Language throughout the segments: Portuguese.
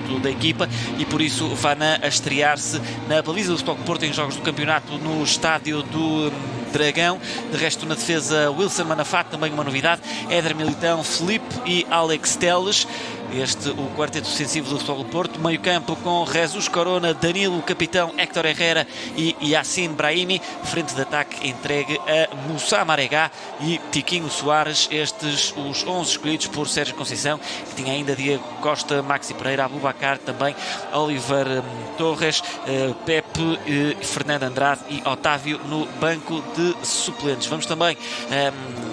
momento da equipa, e por isso Vanan a estrear-se na baliza do Futebol Clube do Porto em jogos do campeonato no estádio do Dragão. De resto, na defesa, Wilson Manafá, também uma novidade, Éder Militão, Filipe e Alex Telles. O quarteto defensivo do Futebol Clube do Porto. Meio campo com Jesus Corona, Danilo, capitão, Héctor Herrera e Yacine Brahimi. Frente de ataque entregue a Moussa Maregá e Tiquinho Soares. Estes os 11 escolhidos por Sérgio Conceição, que tinha ainda Diego Costa, Maxi Pereira, Aboubacar, também Oliver Torres, Pepe, Fernando Andrade e Otávio no banco de suplentes. Vamos também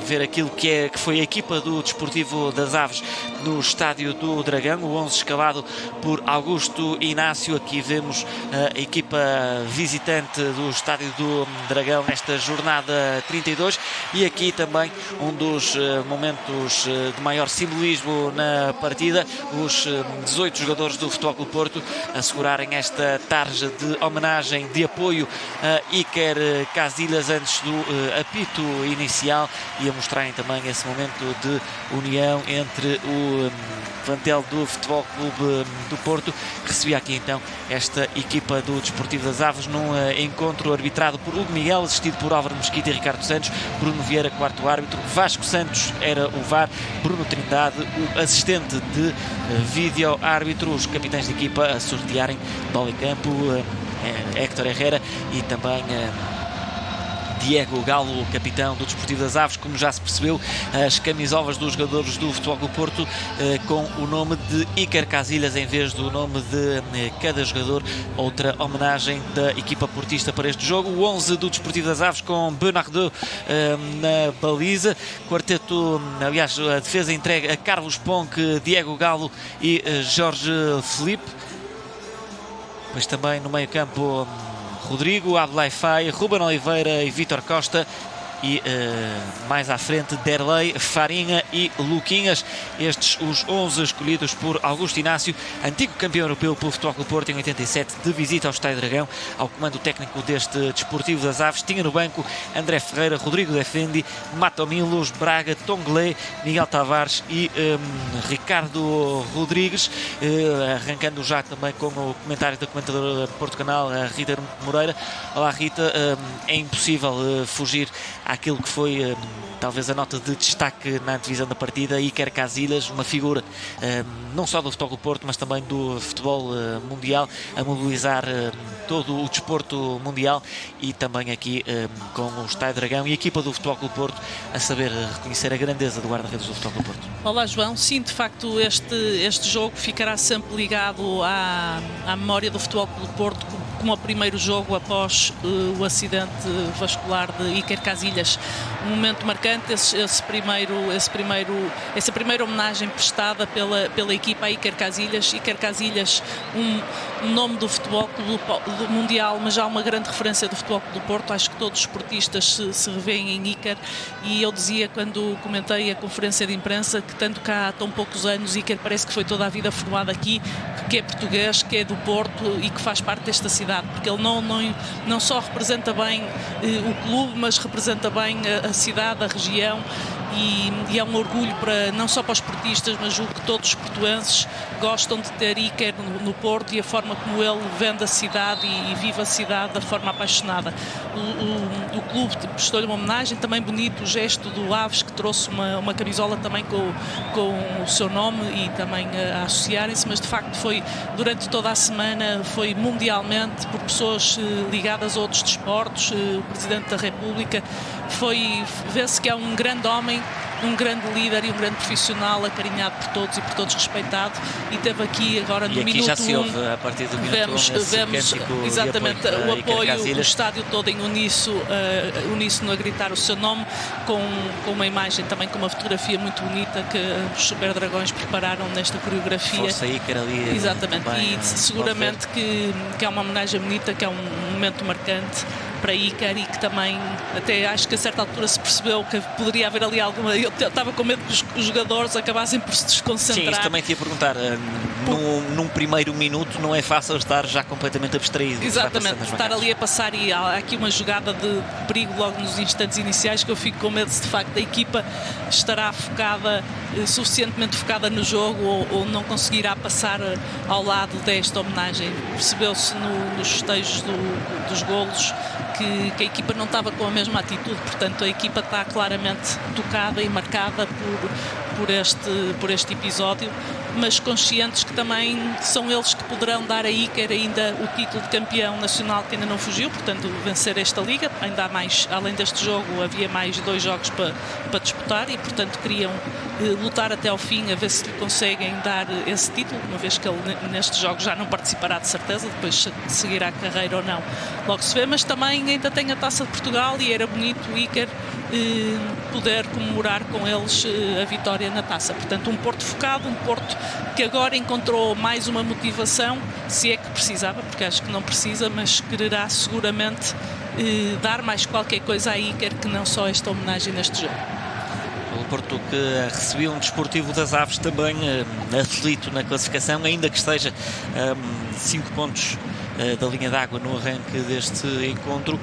ver aquilo que foi a equipa do Desportivo das Aves no estádio do Dragão, o 11 escalado por Augusto Inácio. Aqui vemos a equipa visitante do estádio do Dragão nesta jornada 32, e aqui também um dos momentos de maior simbolismo na partida, os 18 jogadores do Futebol Clube do Porto a segurarem esta tarja de homenagem, de apoio a Iker Casillas antes do apito inicial, e a mostrarem também esse momento de união entre o plantel do Futebol Clube do Porto. Recebia aqui então esta equipa do Desportivo das Aves num encontro arbitrado por Hugo Miguel, assistido por Álvaro Mesquita e Ricardo Santos, Bruno Vieira, quarto árbitro, Vasco Santos era o VAR, Bruno Trindade, o assistente de vídeo árbitro, os capitães de equipa a sortearem bola em campo, Héctor Herrera e também Diego Galo, capitão do Desportivo das Aves. Como já se percebeu, as camisolas dos jogadores do Futebol Clube do Porto com o nome de Iker Casillas em vez do nome de cada jogador. Outra homenagem da equipa portista para este jogo. O 11 do Desportivo das Aves com Bernardo na baliza. Quarteto, aliás, a defesa entregue a Carlos Ponque, Diego Galo e Jorge Filipe. Depois também no meio campo Rodrigo, Abdoulaye Faye, Ruben Oliveira e Vítor Costa, e mais à frente Derlei, Farinha e Luquinhas. Estes os 11 escolhidos por Augusto Inácio, antigo campeão europeu pelo Futebol Clube do Porto em 87, de visita ao Estádio Dragão. Ao comando técnico deste Desportivo das Aves tinha no banco André Ferreira, Rodrigo Defendi, Matomilos, Braga, Tonglé, Miguel Tavares e Ricardo Rodrigues. Arrancando já também com o comentário da comentadora de Porto Canal, a Rita Moreira. Olá Rita, é impossível fugir àquilo que foi talvez a nota de destaque na antevisão da partida, Iker Casillas, uma figura não só do Futebol Clube do Porto, mas também do futebol mundial, a mobilizar todo o desporto mundial, e também aqui com o Estádio Dragão e a equipa do Futebol Clube do Porto a saber reconhecer a grandeza do guarda-redes do Futebol Clube do Porto. Olá João, sim, de facto este jogo ficará sempre ligado à memória do Futebol Clube do Porto como o primeiro jogo após o acidente vascular de Iker Casillas. Um momento marcante, essa primeira homenagem prestada pela equipa a Iker Casillas. Iker Casillas, um nome do futebol do mundial, mas já uma grande referência do Futebol do Porto. Acho que todos os esportistas se revêem em Iker, e eu dizia quando comentei a conferência de imprensa que tanto cá há tão poucos anos, Iker parece que foi toda a vida formado aqui, que é português, que é do Porto e que faz parte desta cidade, porque ele não só representa bem o clube, mas representa bem a cidade, a região, e é um orgulho não só para os portistas, mas julgo que todos os portuenses gostam de ter Iker no Porto, e a forma como ele vende a cidade e vive a cidade da forma apaixonada. O clube prestou-lhe uma homenagem, também bonito o gesto do Aves, que trouxe uma camisola também com o seu nome e também a associarem-se, mas de facto foi durante toda a semana, foi mundialmente, por pessoas ligadas a outros desportos, o Presidente da República, vê-se que é um grande homem, um grande líder e um grande profissional, acarinhado por todos e por todos respeitado, e teve aqui agora no minuto 1, já se ouve a partir do minuto 1 vemos exatamente o apoio, o estádio todo em uníssono a gritar o seu nome, com uma imagem também, com uma fotografia muito bonita que os Super Dragões prepararam nesta coreografia. Força Iker ali. Exatamente, também, e seguramente que é uma homenagem bonita, que é um momento marcante. para Iker, e que também até acho que a certa altura se percebeu que poderia haver ali alguma... Eu estava com medo que os jogadores acabassem por se desconcentrar. Sim, isso também te ia perguntar. Num primeiro minuto não é fácil estar já completamente abstraído. Exatamente, estar ali a passar, e há aqui uma jogada de perigo logo nos instantes iniciais que eu fico com medo se de facto a equipa estará focada, suficientemente focada no jogo, ou não conseguirá passar ao lado desta homenagem. Percebeu-se nos festejos dos golos que a equipa não estava com a mesma atitude, portanto a equipa está claramente tocada e marcada por este episódio, mas conscientes que também são eles que poderão dar a Iker ainda o título de campeão nacional, que ainda não fugiu, portanto vencer esta liga. Ainda há mais, além deste jogo havia mais 2 jogos para disputar, e portanto queriam lutar até ao fim a ver se lhe conseguem dar esse título, uma vez que ele nestes jogos já não participará de certeza, depois seguirá a carreira ou não, logo se vê. Mas também ainda tem a Taça de Portugal, e era bonito o Iker poder comemorar com eles a vitória na taça. Portanto, um Porto focado, um Porto que agora encontrou mais uma motivação, se é que precisava, porque acho que não precisa, mas quererá seguramente dar mais qualquer coisa a Iker que não só esta homenagem neste jogo. O Porto que recebeu um Desportivo das Aves também aflito na classificação, ainda que esteja 5 pontos da linha d'água no arranque deste encontro,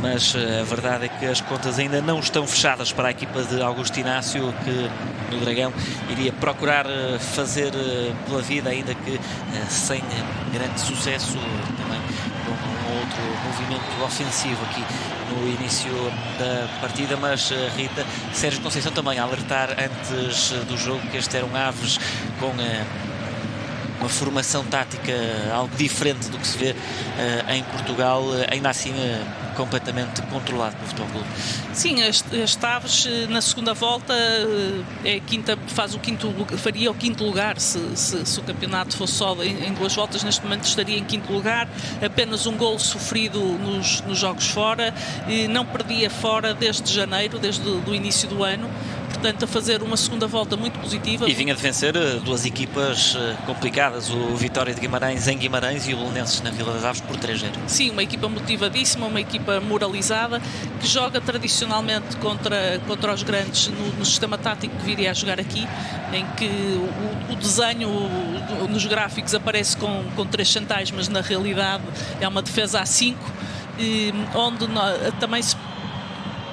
mas a verdade é que as contas ainda não estão fechadas para a equipa de Augusto Inácio, que no Dragão iria procurar fazer pela vida, ainda que sem grande sucesso, também com um outro movimento ofensivo aqui no início da partida. Mas Rita, Sérgio Conceição também a alertar antes do jogo que este eram Aves com uma formação tática algo diferente do que se vê em Portugal, ainda assim completamente controlado pelo Futebol Clube. Sim, este Aves na segunda volta faria o quinto lugar se o campeonato fosse só em 2 voltas. Neste momento estaria em quinto lugar, apenas um golo sofrido nos jogos fora, e não perdia fora desde janeiro, desde o início do ano. Portanto, a fazer uma segunda volta muito positiva. E vinha de vencer 2 equipas complicadas, o Vitória de Guimarães em Guimarães e o Belenenses na Vila das Aves por 3-0. Sim, uma equipa motivadíssima, uma equipa moralizada, que joga tradicionalmente contra os grandes no sistema tático que viria a jogar aqui, em que o desenho nos gráficos aparece com 3 centrais, mas na realidade é uma defesa a 5, onde também se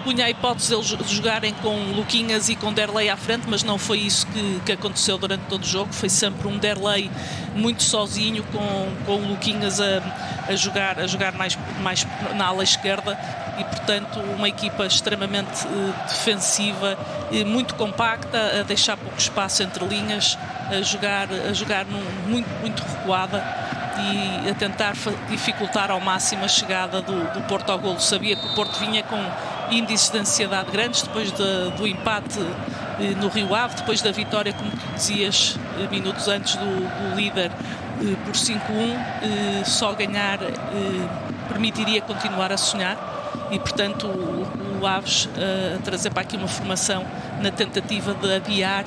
punha a hipótese de eles jogarem com Luquinhas e com Derlei à frente, mas não foi isso que aconteceu durante todo o jogo. Foi sempre um Derlei muito sozinho, com o Luquinhas a jogar mais na ala esquerda, e portanto uma equipa extremamente defensiva, muito compacta, a deixar pouco espaço entre linhas, a jogar muito recuada, e a tentar dificultar ao máximo a chegada do Porto ao golo. Sabia que o Porto vinha com índices de ansiedade grandes depois do empate no Rio Ave, depois da vitória, como tu dizias, minutos antes do líder por 5-1. Só ganhar permitiria continuar a sonhar, e portanto o Aves a trazer para aqui uma formação na tentativa de adiar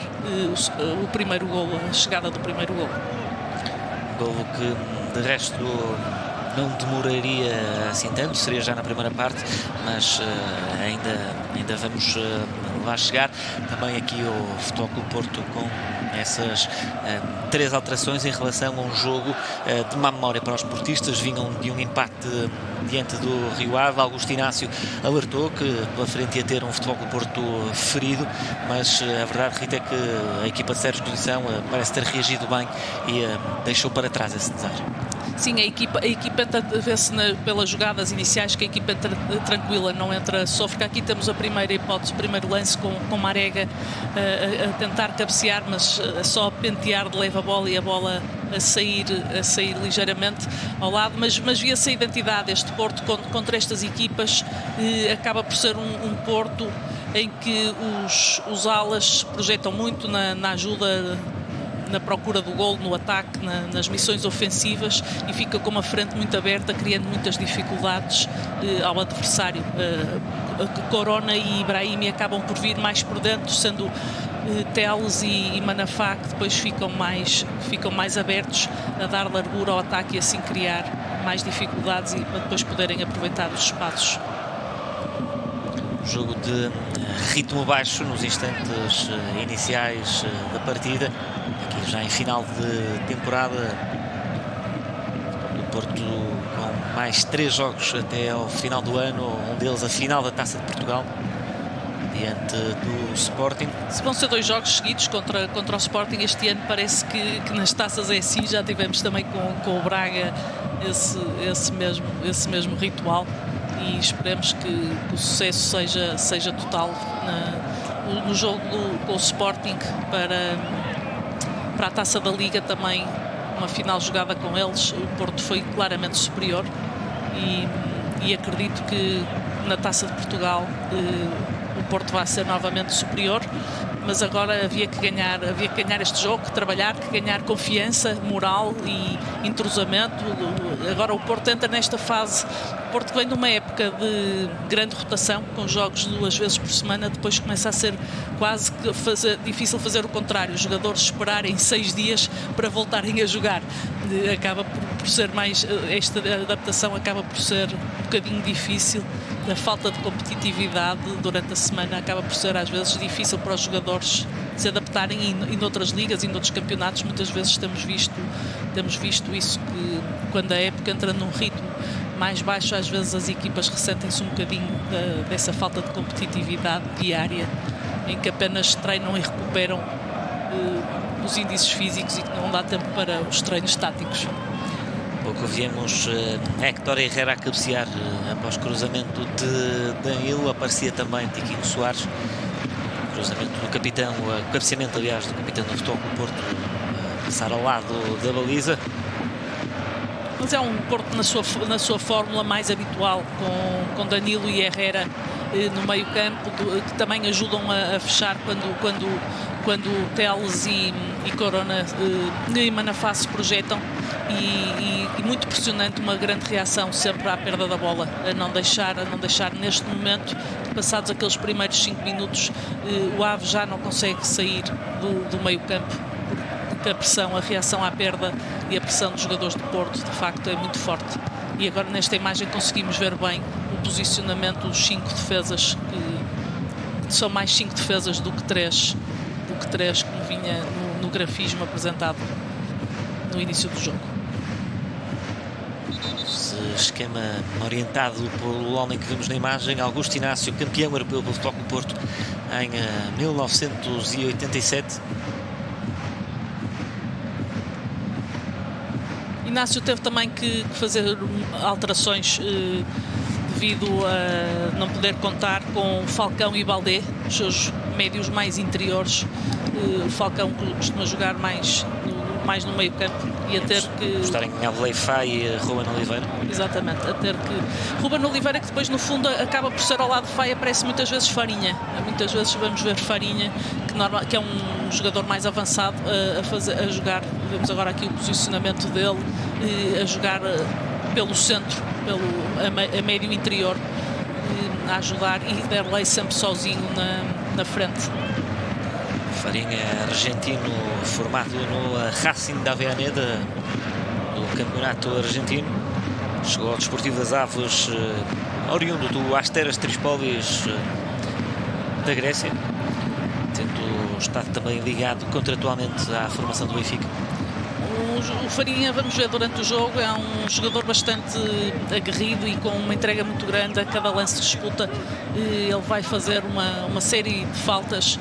o primeiro golo, a chegada do primeiro golo. Golo que de resto não demoraria assim tanto, seria já na primeira parte, mas ainda vamos lá chegar. Também aqui o Futebol Clube Porto com essas 3 alterações em relação a um jogo de má memória para os portistas. Vinham de um empate diante do Rio Ave. Augusto Inácio alertou que pela frente ia ter um Futebol Clube Porto ferido, mas a verdade, Rita, é que a equipa de Sérgio Conceição parece ter reagido bem e deixou para trás esse desejo. Sim, a equipa vê-se pelas jogadas iniciais que a equipa entra tranquila, não entra sofre. Aqui temos a primeira hipótese, o primeiro lance com Marega a tentar cabecear, mas só a pentear de leva a bola, e a bola a sair ligeiramente ao lado. Mas via-se a identidade deste Porto contra estas equipas. Acaba por ser um Porto em que os alas projetam muito na ajuda, na procura do golo, no ataque, nas missões ofensivas, e fica com uma frente muito aberta, criando muitas dificuldades ao adversário. Corona e Ibrahimi acabam por vir mais por dentro, sendo Teles e Manafá que depois ficam mais abertos a dar largura ao ataque e assim criar mais dificuldades, e para depois poderem aproveitar os espaços Jogo de ritmo baixo nos instantes iniciais da partida, aqui já em final de temporada. O Porto com mais 3 jogos até ao final do ano, um deles a final da Taça de Portugal, diante do Sporting. Se vão ser 2 jogos seguidos contra o Sporting este ano, parece que nas taças é assim. Já tivemos também com o Braga esse mesmo ritual, e esperemos que o sucesso seja total no jogo com o Sporting para a Taça da Liga. Também uma final jogada com eles, o Porto foi claramente superior, e acredito que na Taça de Portugal o Porto vai ser novamente superior, mas agora havia que ganhar este jogo, que trabalhar, que ganhar confiança, moral e entrosamento. Agora o Porto entra nesta fase. O Porto vem de uma época de grande rotação, com jogos 2 vezes por semana, depois começa a ser quase difícil fazer o contrário, os jogadores esperarem 6 dias para voltarem a jogar. Acaba por ser mais, esta adaptação acaba por ser um bocadinho difícil. A falta de competitividade durante a semana acaba por ser às vezes difícil para os jogadores se adaptarem, e noutras ligas e noutros campeonatos muitas vezes temos visto isso, que quando a época entra num ritmo mais baixo, às vezes as equipas ressentem-se um bocadinho dessa falta de competitividade diária, em que apenas treinam e recuperam os índices físicos e que não dá tempo para os treinos táticos. Pouco viemos Héctor Herrera a cabecear após cruzamento de Danilo. Aparecia também Tiquinho Soares, cruzamento do capitão, cabeceamento aliás do capitão do Futebol Clube do Porto, passar ao lado da baliza. Mas é um Porto na sua fórmula mais habitual, com Danilo e Herrera no meio campo, que também ajudam a fechar quando Teles e Corona e Manafá se projetam, e muito pressionante, uma grande reação sempre à perda da bola, a não deixar neste momento, passados aqueles primeiros 5 minutos, o Ave já não consegue sair do meio campo, porque a pressão, a reação à perda e a pressão dos jogadores do Porto de facto é muito forte. E agora nesta imagem conseguimos ver bem o posicionamento dos 5 defesas, que são mais 5 defesas do que 3 como vinha no grafismo apresentado no início do jogo. Esquema orientado pelo homem que vemos na imagem, Augusto Inácio, campeão europeu pelo Futebol Clube do Porto em 1987. Inácio teve também que fazer alterações devido a não poder contar com Falcão e Baldé, os seus médios mais interiores. O Falcão costuma jogar mais no meio campo, e a ter que estarem em Ableifá e Ruben Oliveira. Exatamente, a ter que Ruben Oliveira, que depois no fundo acaba por ser ao lado de Faia, aparece muitas vezes Farinha. Muitas vezes vamos ver Farinha, que é um jogador mais avançado, a jogar. Vemos agora aqui o posicionamento dele, a jogar pelo centro, a médio interior, a ajudar, e Derlei sempre sozinho na frente. Farinha, argentino, formado no Racing da Avellaneda do campeonato argentino. Chegou ao Desportivo das Aves, oriundo do Asteras Trispolis da Grécia, tendo estado também ligado contratualmente à formação do Benfica. O Farinha, vamos ver durante o jogo, é um jogador bastante aguerrido e com uma entrega muito grande a cada lance de disputa. Ele vai fazer uma série de faltas,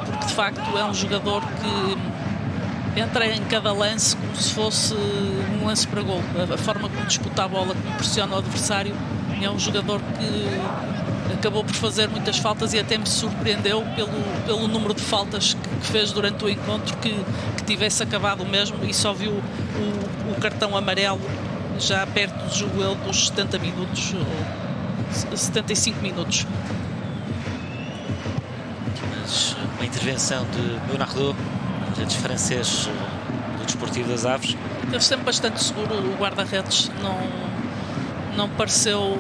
porque de facto é um jogador que entra em cada lance como se fosse um lance para gol. A forma como disputa a bola, como pressiona o adversário, é um jogador que acabou por fazer muitas faltas, e até me surpreendeu pelo número de faltas que fez durante o encontro, que tivesse acabado mesmo, e só viu o cartão amarelo já perto do jogo dos 70 minutos, 75 minutos. Mas uma intervenção de Bernardo, guarda-redes francês do Desportivo das Aves. Esteve sempre bastante seguro o guarda-redes, não pareceu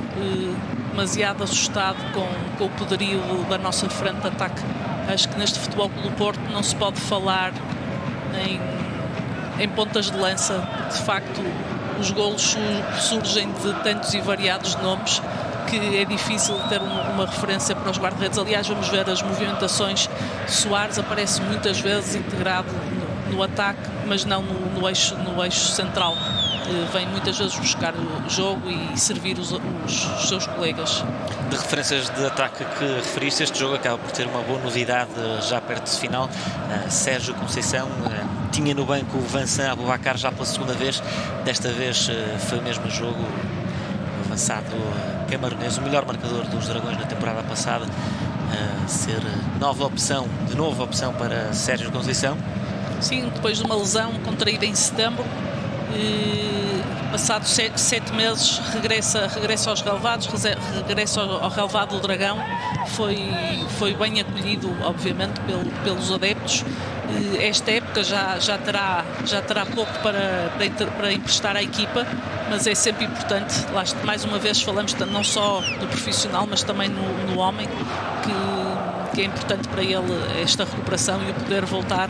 demasiado assustado com o poderio da nossa frente de ataque. Acho que neste Futebol Clube do Porto não se pode falar em pontas de lança. De facto, os golos surgem de tantos e variados nomes que é difícil ter uma referência para os guarda-redes. Aliás, vamos ver as movimentações. Soares aparece muitas vezes integrado no ataque, mas não no eixo central. Vem muitas vezes buscar o jogo e servir os seus colegas. De referências de ataque que referiste, este jogo acaba por ter uma boa novidade já perto do final. Sérgio Conceição tinha no banco o Vincent Aboubakar já pela segunda vez. Desta vez foi o mesmo jogo. O avançado camaronês, o melhor marcador dos Dragões na temporada passada, ser de novo opção para Sérgio Conceição. Sim, depois de uma lesão contraída em setembro, passados 7 meses regressa aos relevados, regressa ao relevado do Dragão. Foi bem acolhido, obviamente, pelos adeptos. Esta época já terá pouco para emprestar à equipa, mas é sempre importante. Mais uma vez falamos não só do profissional, mas também no homem, que é importante para ele esta recuperação e o poder voltar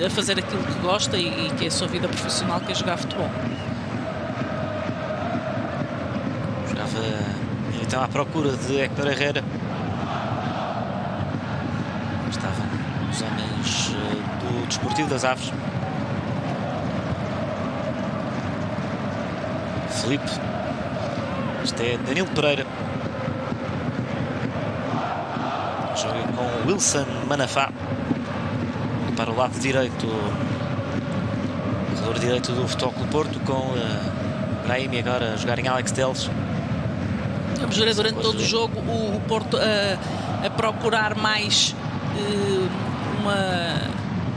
a fazer aquilo que gosta e que é a sua vida profissional, que é jogar futebol. Jogava então à procura de Héctor Herrera. Estavam os homens do Desportivo das Aves. Filipe. Este é Danilo Pereira. Joga com Wilson Manafá para o lado direito, o corredor direito do Futebol Clube Porto, com Brahimi agora a jogar em Alex Telles. Vamos ver durante todo o jogo o Porto a procurar mais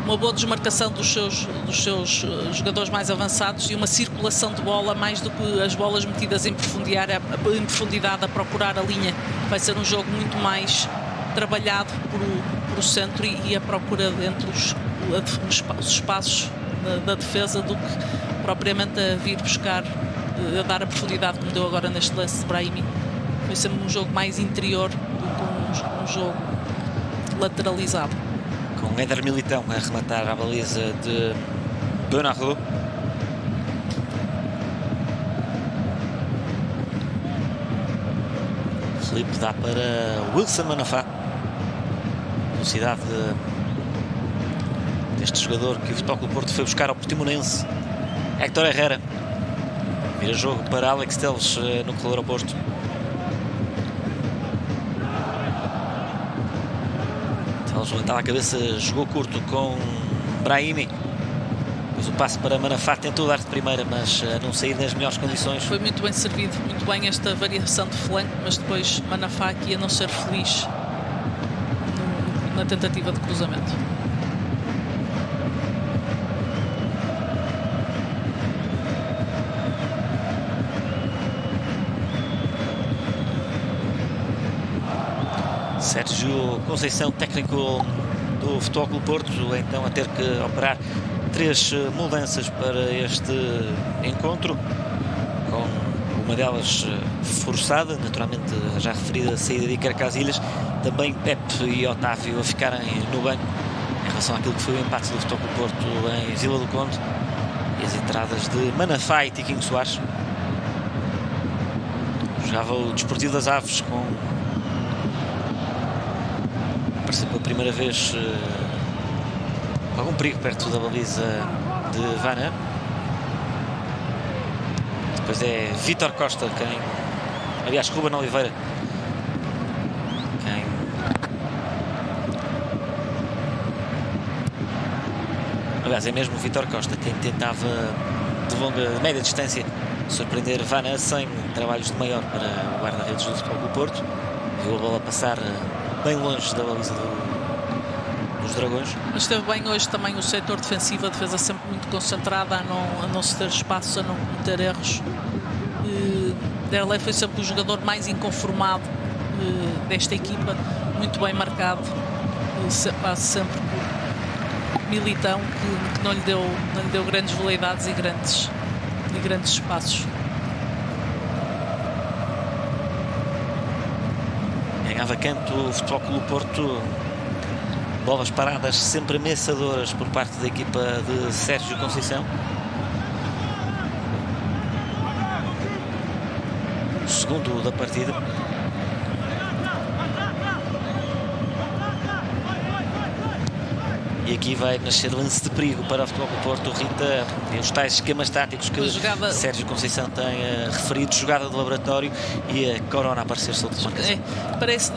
uma boa desmarcação dos seus jogadores mais avançados e uma circulação de bola mais do que as bolas metidas em profundidade a procurar a linha. Vai ser um jogo muito mais trabalhado por o centro e a procura entre os espaços da defesa do que propriamente a vir buscar, a dar a profundidade como deu agora neste lance de Brahimi. Foi sempre um jogo mais interior do que um jogo lateralizado. Com Éder Militão a rematar a baliza de Bernardo. Filipe dá para Wilson Manafá. Velocidade deste jogador que o Futebol Clube Porto foi buscar ao Portimonense. Héctor Herrera. Vira jogo para Alex Telles no corredor oposto. Telles levantava a cabeça, jogou curto com Brahimi. Depois o passe para Manafá, tentou dar de primeira, mas não sair nas melhores condições. Foi muito bem servido, muito bem esta variação de flanco, mas depois Manafá aqui a não ser feliz na tentativa de cruzamento. Sérgio Conceição, técnico do Futebol Clube Porto, então a ter que operar 3 mudanças para este encontro, com uma delas forçada, naturalmente já referida a saída de Iker Casillas, também Pepe e Otávio a ficarem no banco em relação àquilo que foi o empate do Futebol Clube Porto em Vila do Conde, e as entradas de Manafá e Tiquinho Soares. Jogava o Desportivo das Aves com apareceu pela primeira vez com algum perigo perto da baliza de Vanna. Depois é Vítor Costa quem, aliás, Ruben Oliveira quem aliás é mesmo Vítor Costa quem tentava de média distância surpreender Vanna sem trabalhos de maior para o guarda-redes do Futebol Clube Porto. Viu a bola passar bem longe da baliza dos Dragões. Mas esteve bem hoje também o setor defensivo, a defesa sempre muito concentrada a não ceder espaço, a não cometer erros. Derlei foi sempre o jogador mais inconformado desta equipa, muito bem marcado, passe sempre por Militão, que não lhe deu grandes veleidades e grandes espaços. Ganhava canto o Futebol Clube Porto, bolas paradas sempre ameaçadoras por parte da equipa de Sérgio Conceição. O segundo da partida. aqui vai nascer lance de perigo para o Futebol do Porto. Rita, e os tais esquemas táticos que Sérgio Conceição tem referido, jogada de laboratório e a Corona a aparecer solto de marcação. Parece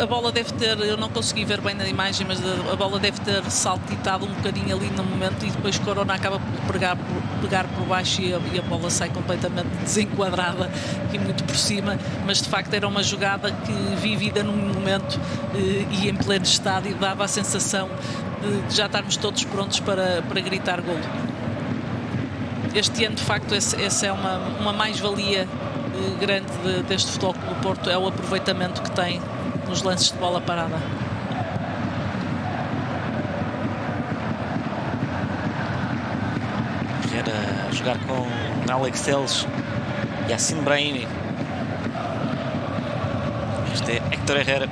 a bola deve ter, eu não consegui ver bem na imagem, mas a bola deve ter saltitado um bocadinho ali no momento e depois Corona acaba por pegar por baixo e a bola sai completamente desenquadrada e muito por cima, mas de facto era uma jogada que vivida num momento e em pleno estádio dava a sensação de já estarmos todos prontos para gritar golo. Este ano de facto essa é uma mais-valia grande deste Futebol Clube do Porto, é o aproveitamento que tem nos lances de bola parada. Era jogar com Alex Telles e Yacine Brahimi. Este é Héctor Herrera.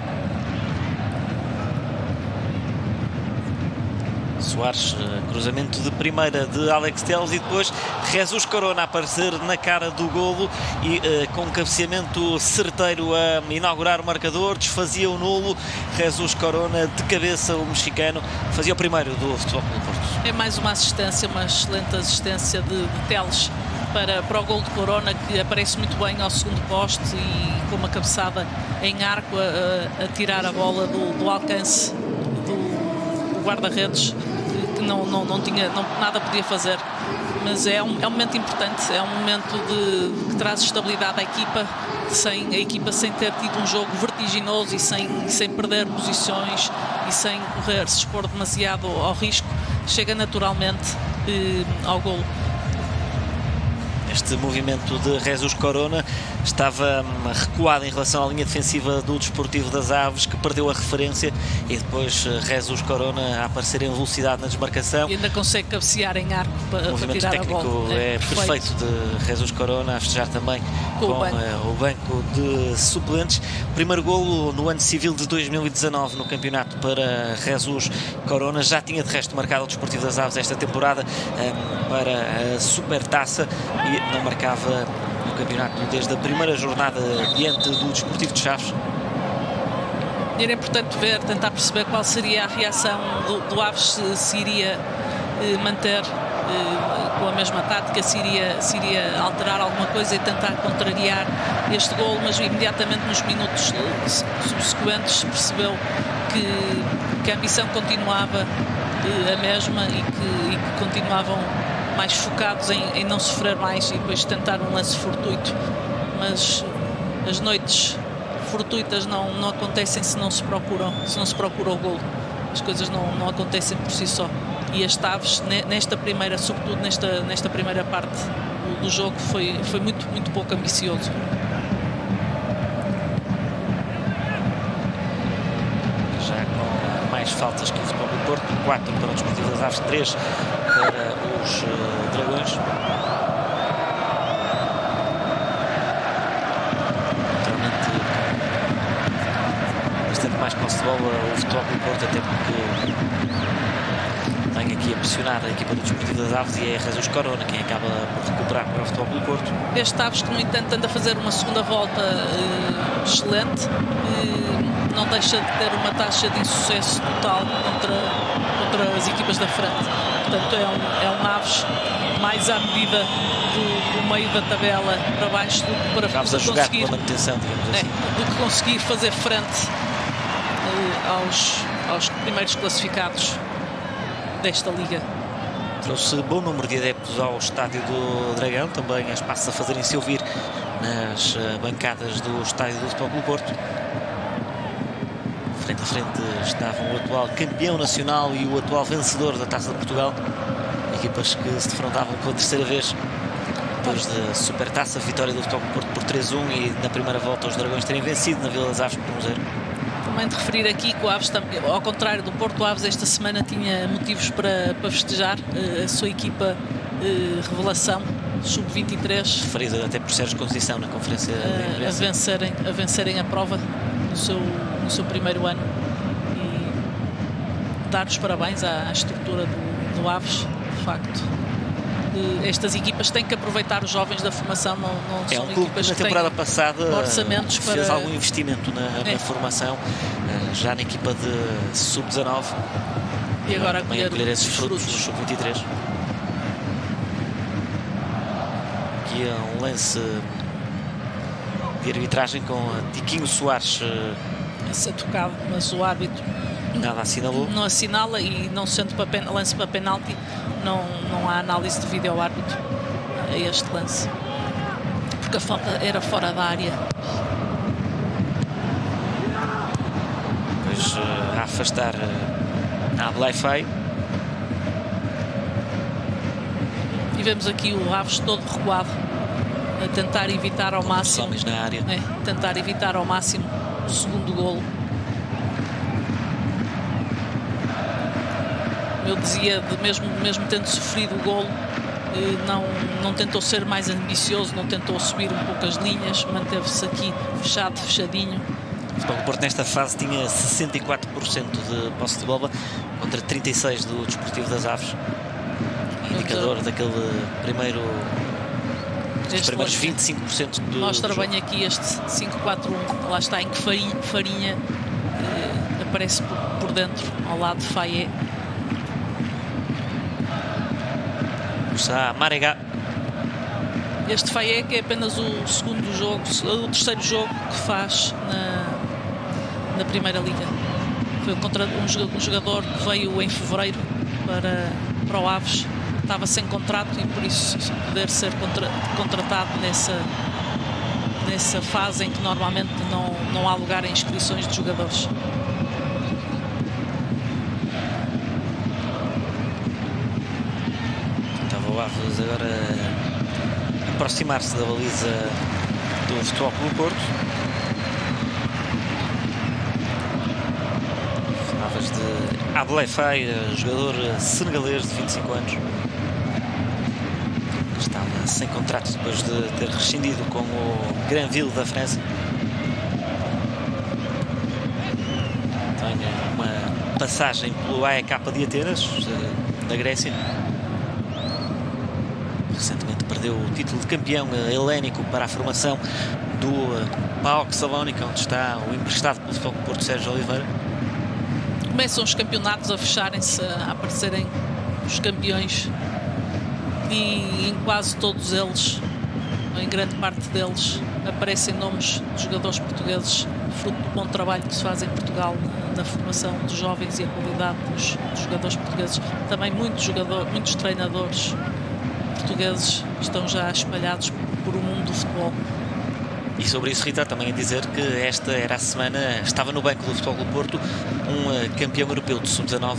Soares, cruzamento de primeira de Alex Telles e depois Jesus Corona a aparecer na cara do golo e com um cabeceamento certeiro a inaugurar o marcador, desfazia o nulo. Jesus Corona de cabeça, o mexicano, fazia o primeiro do Futebol Clube do Porto. É mais uma assistência, uma excelente assistência de Telles para o gol de Corona, que aparece muito bem ao segundo poste e com uma cabeçada em arco a tirar a bola do alcance do guarda-redes, que não nada podia fazer. Mas é um momento importante, é um momento que traz estabilidade à equipa, a equipa sem ter tido um jogo vertiginoso e sem perder posições e sem se expor demasiado ao risco, chega naturalmente ao golo. Este movimento de Jesus Corona estava recuado em relação à linha defensiva do Desportivo das Aves, que perdeu a referência, e depois Jesus Corona a aparecer em velocidade na desmarcação. E ainda consegue cabecear em arco para tirar a bola. O movimento técnico é perfeito de Jesus Corona, a festejar também com o banco de suplentes. Primeiro golo no ano civil de 2019 no campeonato para Jesus Corona. Já tinha de resto marcado o Desportivo das Aves esta temporada para a Supertaça e não marcava no campeonato desde a primeira jornada diante do Desportivo de Chaves. Era importante tentar perceber qual seria a reação do Aves, se iria manter com a mesma tática, se iria alterar alguma coisa e tentar contrariar este golo, mas imediatamente nos minutos subsequentes percebeu que a ambição continuava a mesma e que continuavam mais focados em não sofrer mais e depois tentar um lance fortuito, mas as noites fortuitas não acontecem se não se procura o golo. As coisas não acontecem por si só, e as Aves nesta primeira, sobretudo nesta primeira parte do jogo, foi muito pouco ambicioso. Já com mais faltas que o Futebol do Porto, 4 para o Desportivo das Aves, 3 para os Dragões. Naturalmente bastante mais posse de bola o Futebol do Porto, até porque vem aqui a pressionar a equipa do Desportivo das Aves e é Jesus Corona quem acaba por recuperar para o Futebol do Porto. Este Aves que, no entanto, anda a fazer uma segunda volta excelente, não deixa de ter uma taxa de insucesso total contra as equipas da frente. Portanto, é um Aves mais à medida do meio da tabela para baixo do que para Aves a jogar pela manutenção, digamos assim. Do que conseguir fazer frente aos primeiros classificados desta liga. Trouxe bom número de adeptos ao estádio do Dragão, também há espaço a fazerem-se ouvir nas bancadas do estádio do Futebol Clube do Porto. Frente a frente estavam o atual campeão nacional e o atual vencedor da Taça de Portugal, equipas que se defrontavam pela terceira vez depois da Supertaça, vitória do Futebol Clube do Porto por 3-1 e na primeira volta os Dragões terem vencido na Vila das Aves por 1-0. Também de referir aqui que o Aves, ao contrário do Porto, o Aves esta semana tinha motivos para festejar a sua equipa revelação sub-23, referida até por Sérgio Conceição na conferência de imprensa, a vencerem a prova no seu primeiro ano, e dar os parabéns à estrutura do Aves. De facto, estas equipas têm que aproveitar os jovens da formação, não é são um clube equipas que que na temporada passada orçamentos fez para... algum investimento na formação, já na equipa de sub-19. E agora a colher esses frutos do Sub-23. Aqui é um lance de arbitragem com Tiquinho Soares a ser tocado, mas o árbitro nada assinalou. Não assinala, e não sendo lance para penalti, não há análise de vídeo ao árbitro a este lance, porque a falta era fora da área. Depois a afastar a Ablaifei. E vemos aqui o Aves todo recuado, a tentar evitar ao máximo, homens na área. Tentar evitar ao máximo o segundo golo. Eu dizia, mesmo tendo sofrido o golo, não tentou ser mais ambicioso, não tentou subir um pouco as linhas, manteve-se aqui fechadinho. O Futebol do Porto nesta fase tinha 64% de posse de bola contra 36% do Desportivo das Aves. Indicador daquele dos primeiros 25% do mostra jogo. bem aqui este 5-4-1, lá está, em que Farinha aparece por dentro, ao lado de Faé. Está Marega. Este Faé, que é apenas o terceiro jogo que faz na Primeira Liga. Foi contra um jogador que veio em fevereiro para o Aves, estava sem contrato e por isso poder ser contratado nessa fase em que normalmente não há lugar em inscrições de jogadores. Estava o Aves agora a aproximar-se da baliza do Futebol Clube Porto. Falavas de Ablaifei, jogador senegalês de 25 anos. Estava sem contrato depois de ter rescindido com o Granville da França. Tem uma passagem pelo AEK de Atenas, da Grécia. Recentemente perdeu o título de campeão helénico para a formação do PAOK Salónica, onde está o emprestado pelo Futebol do Porto, Sérgio Oliveira. Começam os campeonatos a fecharem-se, a aparecerem os campeões, e em quase todos eles, em grande parte deles, aparecem nomes de jogadores portugueses, fruto do bom trabalho que se faz em Portugal na formação dos jovens e a qualidade dos jogadores portugueses. Também muitos treinadores portugueses estão já espalhados por o mundo do futebol. E sobre isso, Rita, também a dizer que esta era a semana, estava no banco do Futebol Clube Porto, um campeão europeu de sub-19,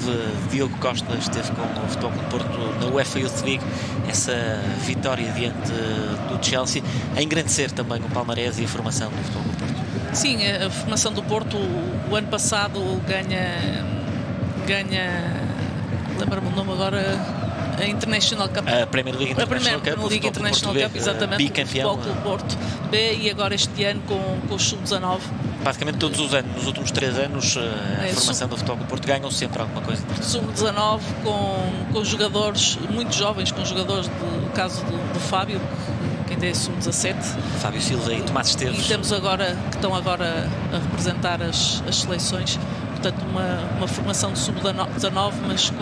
Diogo Costa, esteve com o Futebol Clube Porto na UEFA Youth League, essa vitória diante do Chelsea, a engrandecer também o palmarés e a formação do Futebol Clube Porto. Sim, a formação do Porto, o ano passado ganha lembra-me o nome agora, a International Cup. A Premier League International Cup. A Liga International Cup, exatamente. Bicampeão. O Futebol Clube Porto B, e agora este ano com o Sub-19. Praticamente todos os anos, nos últimos 3 anos, a formação do Futebol Clube Porto ganham sempre alguma coisa. Sub-19 com jogadores muito jovens, com jogadores do caso do Fábio, que ainda é Sub-17. Fábio Silva e Tomás Esteves. E temos agora, que estão agora a representar as seleções. Portanto, uma formação de Sub-19, mas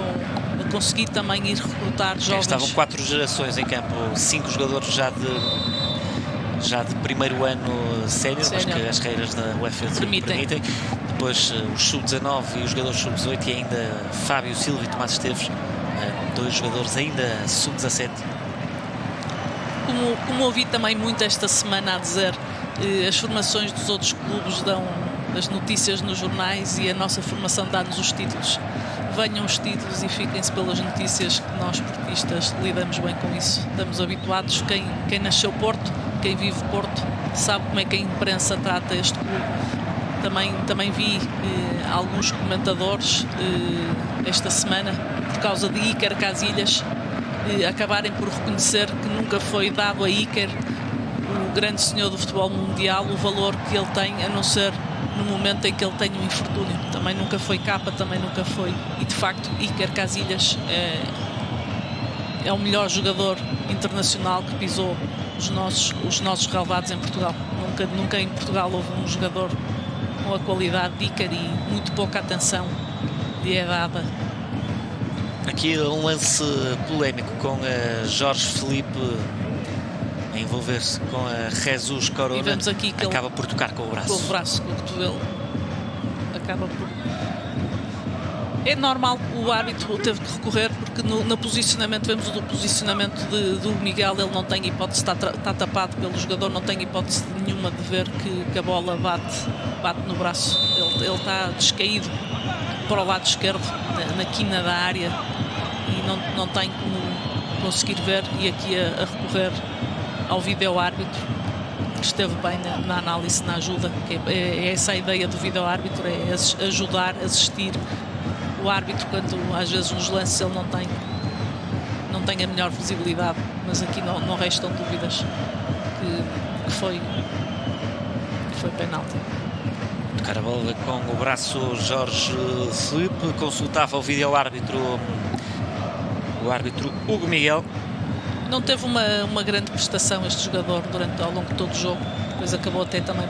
a conseguir também ir recrutar jovens. Estavam 4 gerações em campo, 5 jogadores já de primeiro ano sénior, mas que as regras da UEFA permitem. Depois os Sub-19 e os jogadores Sub-18 e ainda Fábio Silva e Tomás Esteves, 2 jogadores ainda Sub-17. Como ouvi também muito esta semana a dizer, as formações dos outros clubes dão as notícias nos jornais e a nossa formação dá-nos os títulos. Venham os títulos e fiquem-se pelas notícias, que nós portistas lidamos bem com isso. Estamos habituados, quem nasceu Porto, quem vive Porto, sabe como é que a imprensa trata este clube. Também vi alguns comentadores esta semana, por causa de Iker Casillas, acabarem por reconhecer que nunca foi dado a Iker, o grande senhor do futebol mundial, o valor que ele tem, a não ser no momento em que ele tem um infortúnio. Também nunca foi capa, também nunca foi. E de facto, Iker Casillas é o melhor jogador internacional que pisou os nossos relevados em Portugal. Nunca em Portugal houve um jogador com a qualidade de Iker, e muito pouca atenção lhe é dada Aqui um lance polémico com Jorge Felipe a envolver-se com a Jesus Corona. E vemos aqui que acaba por tocar com o braço. Com o braço, com o cotovelo. Acaba por... É normal que o árbitro teve que recorrer, porque no posicionamento, vemos o posicionamento do Miguel, ele não tem hipótese, está tapado pelo jogador, não tem hipótese nenhuma de ver que a bola bate no braço. Ele está descaído para o lado esquerdo, na quina da área, e não tem como conseguir ver, e aqui a recorrer ao vídeo-árbitro, que esteve bem na análise, na ajuda, que é essa a ideia do vídeo-árbitro, é ajudar, assistir o árbitro quando às vezes nos lances ele não tem a melhor visibilidade, mas aqui não restam dúvidas que foi penalti. Tocar a bola com o braço Jorge Felipe, consultava o vídeo-árbitro, o árbitro Hugo Miguel. Não teve uma grande prestação este jogador ao longo de todo o jogo, depois acabou até também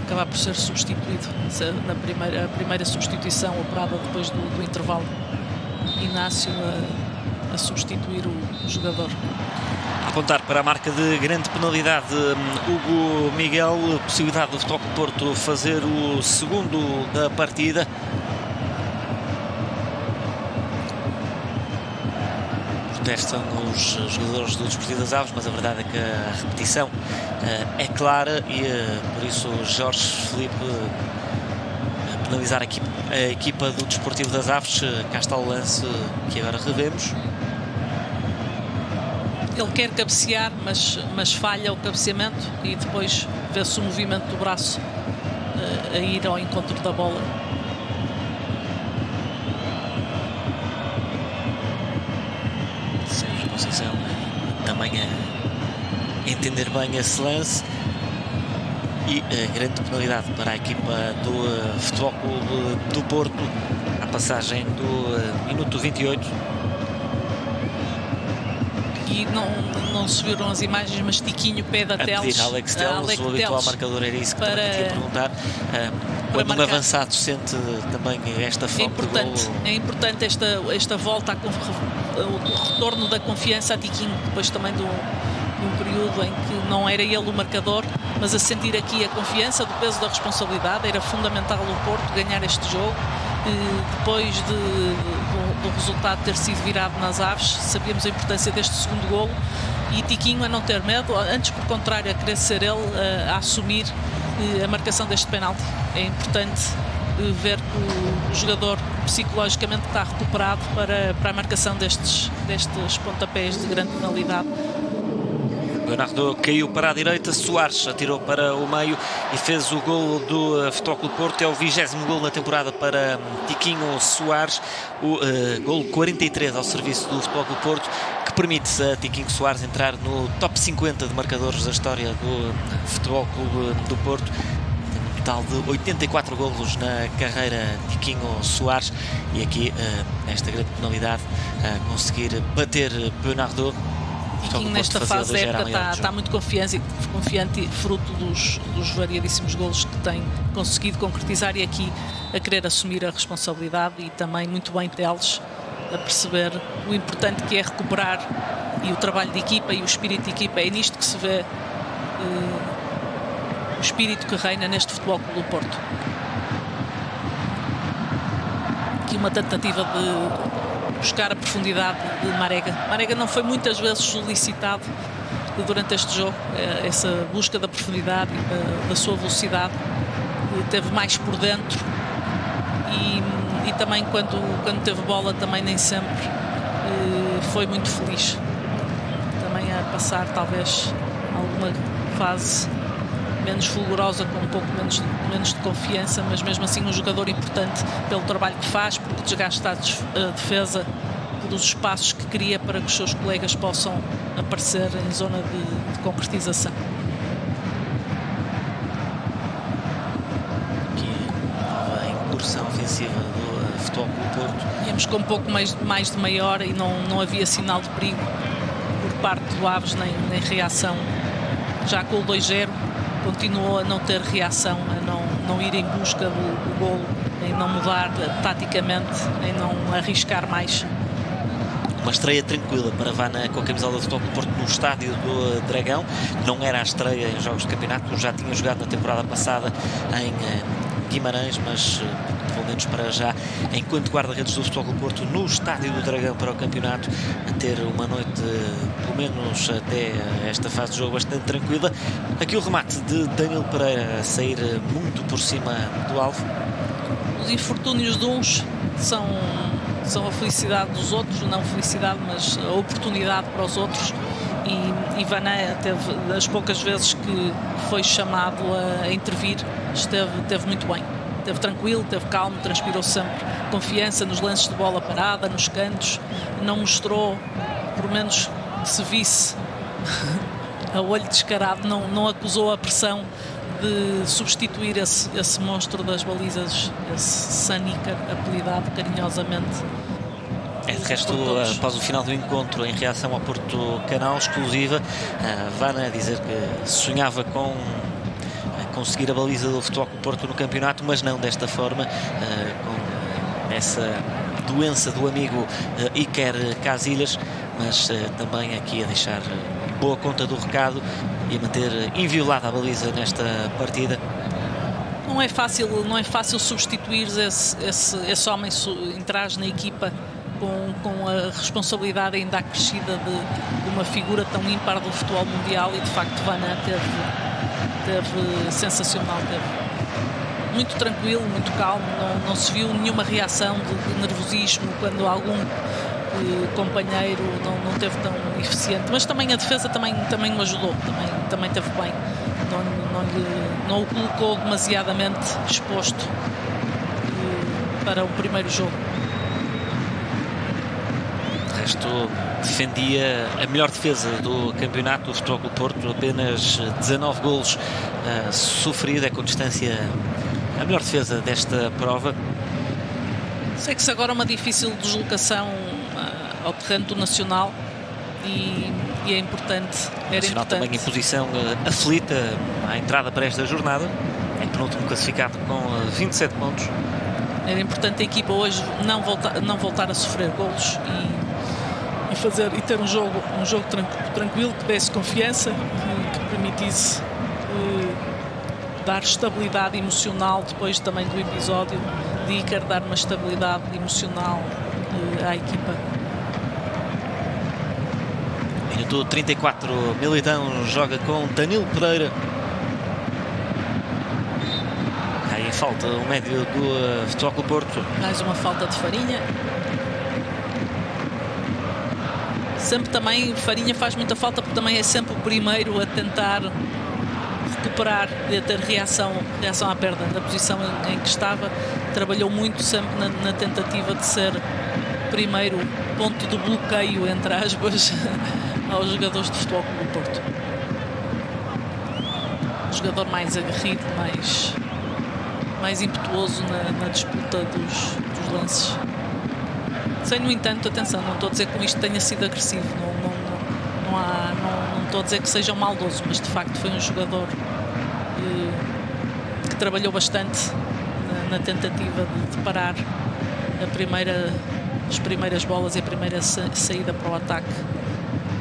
acabar por ser substituído na primeira substituição operada depois do intervalo. Inácio a substituir o jogador. A apontar para a marca de grande penalidade, Hugo Miguel, possibilidade do Futebol Clube do Porto fazer o segundo da partida. Protestam os jogadores do Desportivo das Aves, mas a verdade é que a repetição é clara e por isso Jorge Felipe penalizar a equipa do Desportivo das Aves. Cá está o lance que agora revemos. Ele quer cabecear, mas falha o cabeceamento e depois vê-se o movimento do braço a ir ao encontro da bola. Conceição também a entender bem esse lance, e a grande penalidade para a equipa do Futebol Clube do Porto, a passagem do minuto 28. E não se viram as imagens, mas Tiquinho pede a Teles, pedir a Alex Teles, o habitual marcador, era isso que também queria perguntar. Quando um avançado sente também esta falta de golo. É importante esta volta, o retorno da confiança a Tiquinho, depois também de um período em que não era ele o marcador, mas a sentir aqui a confiança do peso da responsabilidade. Era fundamental o Porto ganhar este jogo. Depois do resultado ter sido virado nas Aves, sabíamos a importância deste segundo golo, e Tiquinho a não ter medo, antes por contrário a querer ser ele a assumir a marcação deste penalti. É importante ver que o jogador psicologicamente está recuperado para a marcação destes pontapés de grande penalidade. Bernardo caiu para a direita, Soares atirou para o meio e fez o golo do Futebol Clube do Porto. É o 20º golo na temporada para Tiquinho Soares, o golo 43 ao serviço do Futebol Clube do Porto, que permite a Tiquinho Soares entrar no top 50 de marcadores da história do Futebol Clube do Porto. Tem um total de 84 golos na carreira de Tiquinho Soares, e aqui esta grande penalidade a conseguir bater Bernardo. Tiquinho nesta fase da época está muito confiante, fruto dos variadíssimos golos que tem conseguido concretizar, e aqui a querer assumir a responsabilidade, e também muito bem Teles a perceber o importante que é recuperar, e o trabalho de equipa e o espírito de equipa. É nisto que se vê o espírito que reina neste Futebol Clube do Porto. Aqui uma tentativa de buscar a profundidade de Marega. Marega não foi muitas vezes solicitado durante este jogo, essa busca da profundidade e da sua velocidade. Teve mais por dentro e também quando teve bola também nem sempre foi muito feliz. Também a passar talvez alguma fase menos fulgurosa, com um pouco menos de confiança, mas mesmo assim um jogador importante pelo trabalho que faz, porque desgasta a defesa, pelos espaços que cria para que os seus colegas possam aparecer em zona de concretização. Aqui a incursão ofensiva do Futebol Clube do Porto. Íamos com um pouco mais de meia hora e não havia sinal de perigo por parte do Aves, nem reação. Já com o 2-0 continuou a não ter reação, a não ir em busca do golo, em não mudar taticamente, em não arriscar mais Uma estreia tranquila para Vana com a camisola do Futebol Clube do Porto no estádio do Dragão. Não era a estreia em jogos de campeonato, já tinha jogado na temporada passada em Guimarães, mas pelo menos para já, enquanto guarda-redes do Futebol Clube do Porto no estádio do Dragão para o campeonato, a ter uma noite, pelo menos até esta fase de jogo, bastante tranquila. Aqui o remate de Danilo Pereira a sair muito por cima do alvo. Os infortúnios de uns são a felicidade dos outros, não felicidade, mas a oportunidade para os outros. E Vané teve, as poucas vezes que foi chamado a intervir, esteve muito bem. Esteve tranquilo, esteve calmo, transpirou sempre confiança nos lances de bola parada, nos cantos. Não mostrou, por menos que se visse a olho descarado, não acusou a pressão de substituir esse monstro das balizas, esse Sanica, apelidado carinhosamente. De resto, após o final do encontro, em reação ao Porto Canal, exclusiva, Vana a dizer que sonhava com conseguir a baliza do Futebol Clube do Porto no campeonato, mas não desta forma, com essa doença do amigo Iker Casillas, mas também aqui a deixar boa conta do recado e a manter inviolada a baliza nesta partida. Não é fácil substituir esse homem, entrar na equipa com a responsabilidade ainda acrescida de uma figura tão ímpar do futebol mundial, e de facto Vana teve sensacional, teve muito tranquilo, muito calmo, não se viu nenhuma reação de nervosismo quando algum companheiro não teve tão eficiente, mas também a defesa também o ajudou, também teve bem, não o colocou demasiadamente exposto para o primeiro jogo. De resto, defendia a melhor defesa do campeonato do Futebol Clube do Porto, apenas 19 golos sofridos, é com distância a melhor defesa desta prova. Sei que se agora uma difícil deslocação ao terreno do Nacional e é importante. O Nacional também em posição aflita à entrada para esta jornada, em penúltimo classificado com 27 pontos. Era importante a equipa hoje não voltar a sofrer golos e ter um jogo tranquilo, que desse confiança, que permitisse dar estabilidade emocional depois também do episódio de Iker, dar uma estabilidade emocional à equipa. Minuto 34, Militão joga com Danilo Pereira. Aí em falta o médio do Futebol Clube do Porto. Mais uma falta de Farinha. Sempre também Farinha faz muita falta, porque também é sempre o primeiro a tentar recuperar e a ter reação à perda da posição em que estava. Trabalhou muito sempre na tentativa de ser primeiro ponto de bloqueio, entre aspas, aos jogadores de Futebol Clube do Porto. Um jogador mais aguerrido, mais impetuoso na disputa dos lances. Sem, no entanto, atenção, não estou a dizer que isto tenha sido agressivo, não estou a dizer que seja um maldoso, mas de facto foi um jogador que trabalhou bastante na tentativa de parar as primeiras bolas e a primeira saída para o ataque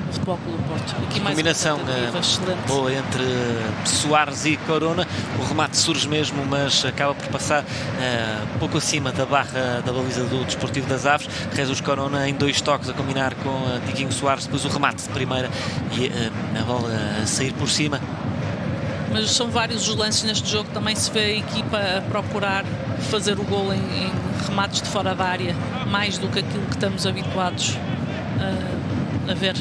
do Futebol Clube do Porto. Aqui mais combinação boa entre Soares e Corona. O remate surge mesmo, mas acaba por passar pouco acima da barra da baliza do Desportivo das Aves. Jesus Corona em 2 toques a combinar com Tiquinho Soares, depois o remate de primeira e a bola a sair por cima. Mas são vários os lances neste jogo, também se vê a equipa a procurar fazer o gol em remates de fora da área, mais do que aquilo que estamos habituados a ver.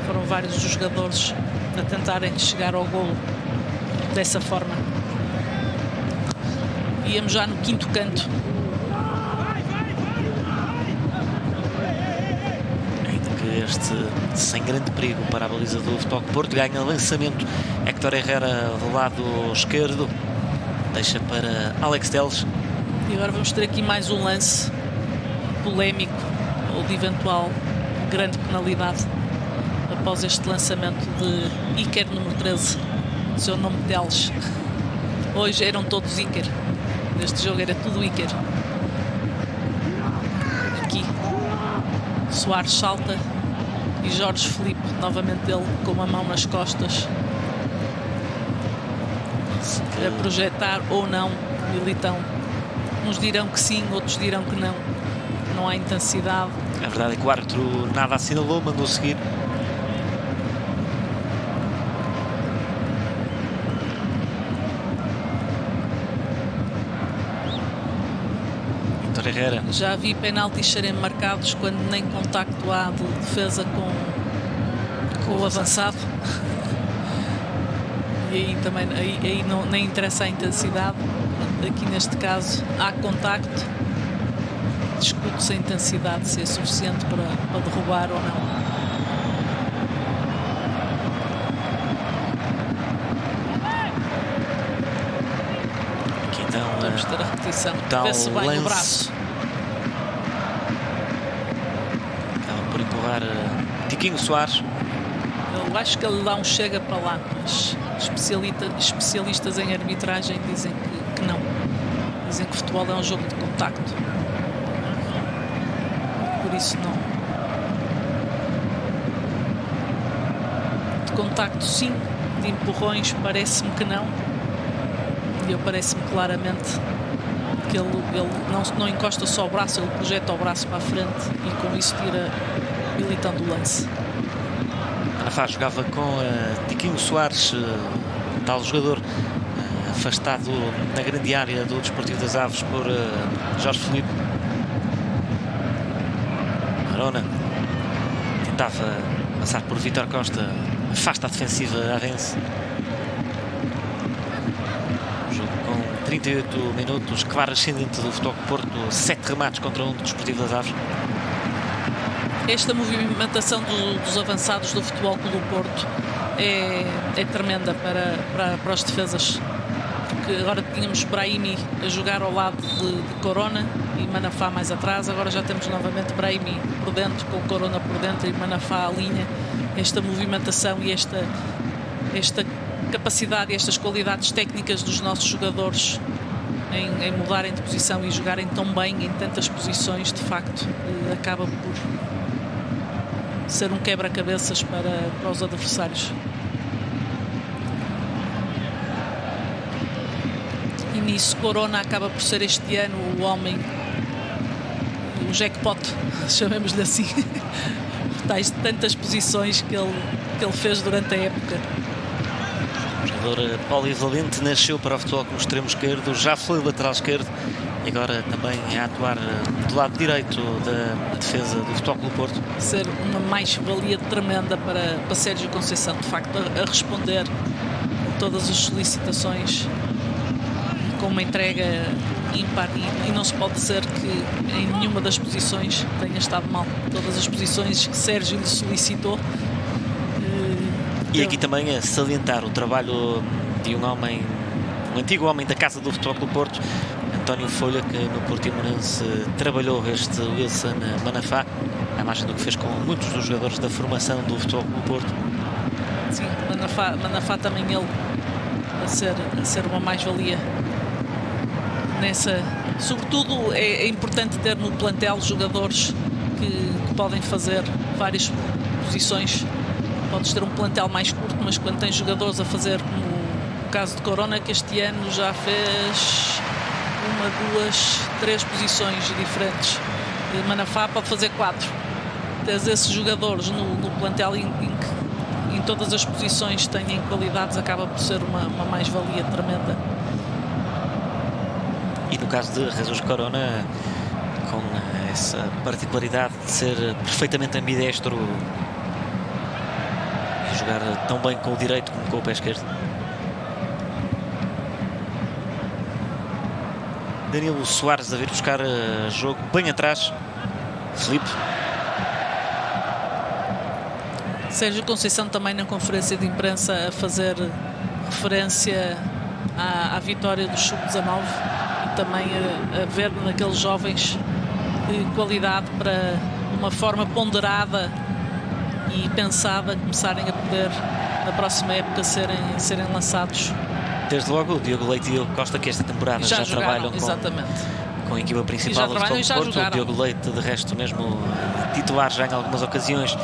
Foram vários os jogadores a tentarem chegar ao golo dessa forma. Íamos já no 5º canto. Ainda que este sem grande perigo para a baliza do Futebol Clube do Porto, ganha lançamento Héctor Herrera do lado esquerdo, deixa para Alex Telles. E agora vamos ter aqui mais um lance polémico ou de eventual grande penalidade após este lançamento de Iker, número 13, seu nome deles. Hoje eram todos Iker, neste jogo era tudo Iker. Aqui Soares salta e Jorge Filipe, novamente ele com uma mão nas costas, a projetar ou não Militão. Uns dirão que sim, outros dirão que não. Não há intensidade. A verdade é que o árbitro nada assinalou, mandou seguir. Vítor Herrera. Já vi penaltis serem marcados quando nem contacto há de defesa com o avançado. E aí também aí não, nem interessa a intensidade. Aqui neste caso há contacto. Discute-se a intensidade, se é suficiente para derrubar ou não. Aqui então Vamos ter a repetição. Vê-se bem lance. o braço. Acaba por empurrar Tiquinho Soares. Eu acho que ele dá um chega para lá, mas especialistas em arbitragem dizem que não. Dizem que o futebol é um jogo de contacto. Por isso não. De contacto sim, de empurrões parece-me que não. E eu parece-me claramente que ele não encosta só o braço, ele projeta o braço para a frente e com isso tira Militão do lance. Manafá jogava com Tiquinho Soares, tal jogador afastado na grande área do Desportivo das Aves por Jorge Filipe. Arona tentava passar por Vítor Costa, afasta a defensiva arense. Jogo com 38 minutos, claro ascendente do Futebol do Porto, 7 remates contra 1 do Desportivo das Aves. Esta movimentação dos avançados do Futebol Clube do Porto é tremenda para os defesas, porque agora tínhamos Brahimi a jogar ao lado de Corona e Manafá mais atrás, agora já temos novamente Brahimi por dentro, com Corona por dentro e Manafá à linha. Esta movimentação e esta capacidade e estas qualidades técnicas dos nossos jogadores em mudarem de posição e jogarem tão bem em tantas posições, de facto, acaba por ser um quebra-cabeças para os adversários. E nisso Corona acaba por ser este ano o homem, o jackpot, chamemos-lhe assim, tais tantas posições que ele fez durante a época. O jogador polivalente, nasceu para o futebol como extremo esquerdo, já foi lateral esquerdo e agora também a atuar do lado direito da defesa do Futebol Clube do Porto. Ser uma mais-valia tremenda para Sérgio Conceição, de facto, a responder a todas as solicitações com uma entrega ímpar e não se pode dizer que em nenhuma das posições tenha estado mal. Todas as posições que Sérgio lhe solicitou. E aqui também a salientar o trabalho de um homem, um antigo homem da Casa do Futebol Clube do Porto, António Folha, que no Portimonense trabalhou este Wilson Manafá, à imagem do que fez com muitos dos jogadores da formação do Futebol Clube do Porto. Sim, Manafá também ele a ser uma mais-valia nessa. Sobretudo é importante ter no plantel jogadores que podem fazer várias posições. Podes ter um plantel mais curto, mas quando tens jogadores a fazer, como o caso de Corona, que este ano já fez 1, 2, 3 posições diferentes. Manafá pode fazer 4. Tens esses jogadores no plantel em que em todas as posições têm qualidades, acaba por ser uma mais-valia tremenda. E no caso de Jesus Corona, com essa particularidade de ser perfeitamente ambidestro e jogar tão bem com o direito como com o pé esquerdo. Danilo Soares a vir buscar jogo bem atrás. Filipe. Sérgio Conceição também na conferência de imprensa a fazer referência à vitória do Sub-19 e também a ver naqueles jovens de qualidade para uma forma ponderada e pensada começarem a poder na próxima época serem lançados. Desde logo o Diogo Leite e o Costa, que esta temporada já trabalham exatamente. com a equipa principal do Futebol do Porto. O Diogo Leite, de resto, mesmo titular já em algumas ocasiões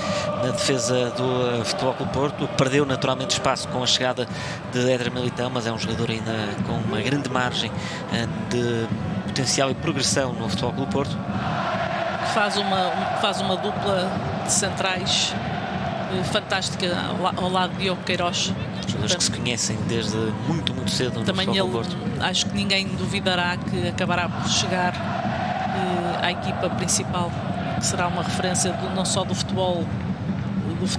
na defesa do Futebol do Porto. Perdeu naturalmente espaço com a chegada de Éder Militão, mas é um jogador ainda com uma grande margem de potencial e progressão no Futebol do Porto. Faz uma dupla de centrais fantástica ao lado de Diogo Queiroz. Jogadores que se conhecem desde muito cedo no também Futebol do Porto. Acho que ninguém duvidará que acabará por chegar à equipa principal, que será uma referência não só do Futebol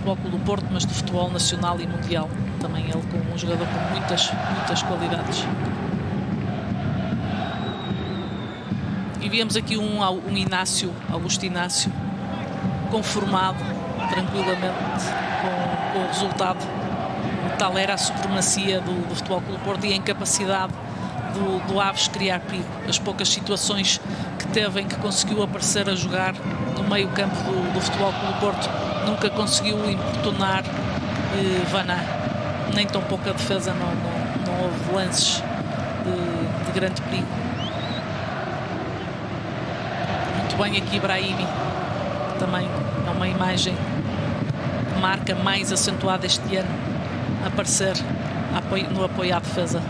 Clube do Porto, mas do futebol nacional e mundial. Também ele como um jogador com muitas qualidades. E víamos aqui um Augusto Inácio, conformado tranquilamente com o resultado. Tal era a supremacia do Futebol Clube do Porto e a incapacidade do Aves criar perigo. As poucas situações que teve em que conseguiu aparecer a jogar no meio campo do Futebol Clube do Porto, nunca conseguiu importunar Vaná. Nem tão pouca defesa, não houve lances de grande perigo. Muito bem aqui Brahimi, também é uma imagem que marca mais acentuada este ano, aparecer no apoio à defesa.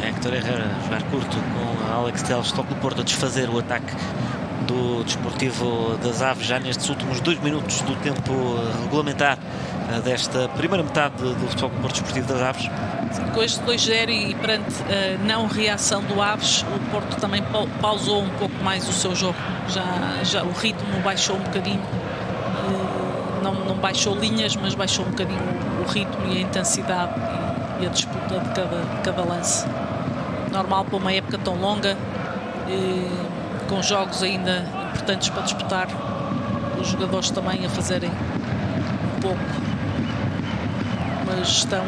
Héctor Herrera jogar curto com Alex Telles. Futebol do Porto a desfazer o ataque do Desportivo das Aves já nestes últimos 2 minutos do tempo regulamentar desta primeira metade do Futebol do Porto Desportivo das Aves. Com este 2-0 e perante a não reação do Aves, o Porto também pausou um pouco mais o seu jogo. Já o ritmo baixou um bocadinho, não baixou linhas, mas baixou um bocadinho o ritmo e a intensidade e a disputa de cada lance. Normal para uma época tão longa, com jogos ainda importantes para disputar, os jogadores também a fazerem um pouco, mas estão,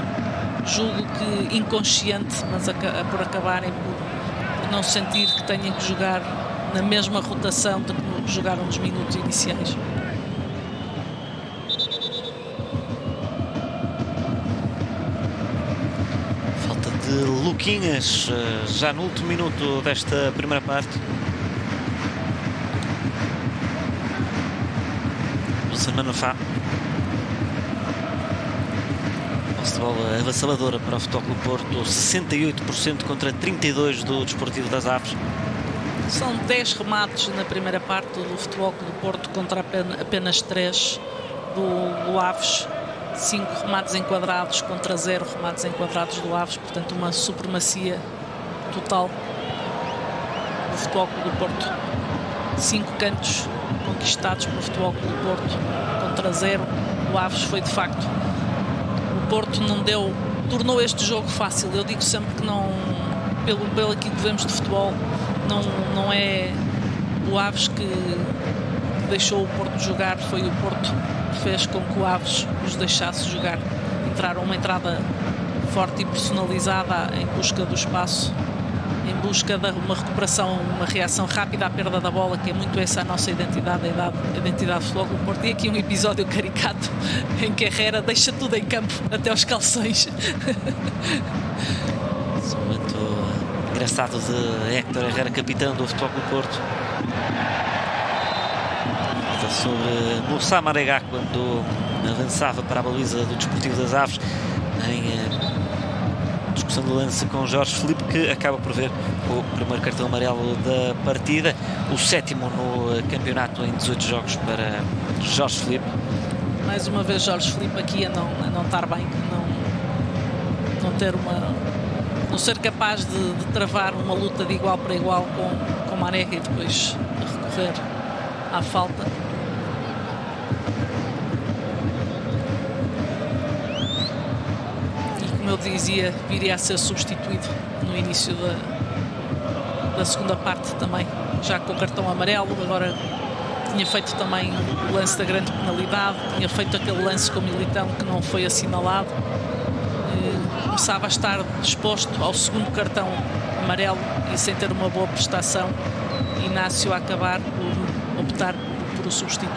julgo que inconsciente, mas por acabarem por não sentir que tenham que jogar na mesma rotação de que jogaram nos minutos iniciais. Falta de Luquinhas já no último minuto desta primeira parte. Wilson Manafá. Futebol avassaladora para o Futebol Clube do Porto, 68% contra 32% do Desportivo das Aves. São 10 remates na primeira parte do Futebol Clube do Porto contra apenas 3 do Aves. 5 remates enquadrados contra 0 remates enquadrados do Aves, portanto uma supremacia total do Futebol Clube do Porto. 5 cantos conquistados pelo Futebol Clube do Porto contra 0. O Aves foi de facto, o Porto tornou este jogo fácil. Eu digo sempre que não, pelo aquilo que vemos de futebol, não é o Aves que deixou o Porto jogar, foi o Porto que fez com que o Aves os deixasse jogar. Entraram uma entrada forte e personalizada em busca do espaço, em busca de uma recuperação, uma reação rápida à perda da bola, que é muito essa a nossa identidade, a identidade do Futebol do Porto. E aqui um episódio caricato em que Herrera deixa tudo em campo, até os calções. Esse momento engraçado de Héctor Herrera, capitão do Futebol do Porto. Sobre Moussa Marega, quando avançava para a baliza do Desportivo das Aves, em discussão do lance com Jorge Filipe, que acaba por ver o primeiro cartão amarelo da partida, o 7º no campeonato em 18 jogos para Jorge Filipe. Mais uma vez Jorge Filipe aqui a não estar bem, não ser capaz de travar uma luta de igual para igual com Marega e depois recorrer à falta. Como eu dizia, viria a ser substituído no início da segunda parte também, já com o cartão amarelo. Agora tinha feito também o lance da grande penalidade, tinha feito aquele lance com o Militão que não foi assinalado. Começava a estar disposto ao segundo cartão amarelo e sem ter uma boa prestação, Inácio a acabar por optar por o substituir.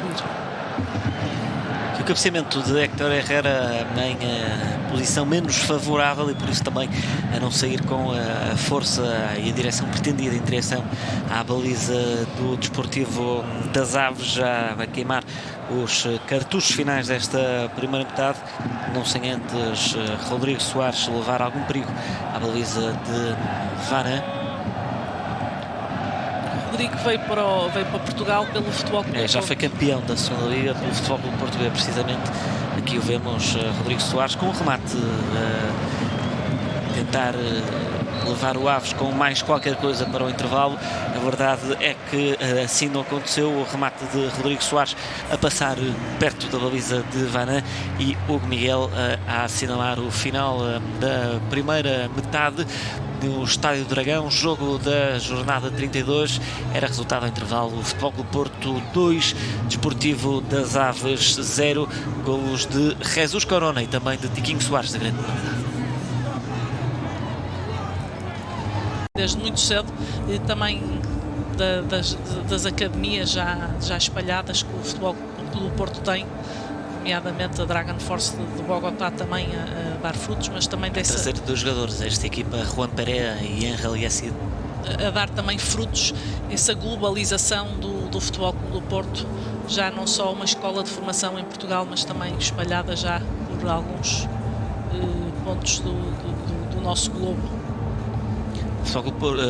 que o cabeceamento de Héctor Herrera em posição menos favorável, e por isso também a não sair com a força e a direção pretendida em direção à baliza do Desportivo das Aves. Já vai queimar os cartuchos finais desta primeira metade, não sem antes Rodrigo Soares levar algum perigo à baliza de Varane. Rodrigo veio para Portugal pelo Futebol Clube Já foi campeão da segunda liga pelo Futebol Clube Português, precisamente. Aqui o vemos Rodrigo Soares com um remate tentar levar o Aves com mais qualquer coisa para o intervalo. A verdade é que assim não aconteceu. O remate de Rodrigo Soares a passar perto da baliza de Varane e Hugo Miguel a assinalar o final da primeira metade no Estádio do Dragão. Jogo da jornada 32, era resultado ao intervalo: Futebol Clube Porto 2, Desportivo das Aves 0, golos de Jesus Corona e também de Tiquinho Soares, da grande novidade. Desde muito cedo, e também das academias já espalhadas que o Futebol Clube Porto tem, nomeadamente a Dragon Force de Bogotá também a dar frutos, mas também dessa... Trazer dos jogadores esta equipa, Juan Pereira e Angel Yassir, a dar também frutos, essa globalização do Futebol Clube do Porto, já não só uma escola de formação em Portugal, mas também espalhada já por alguns pontos do nosso globo.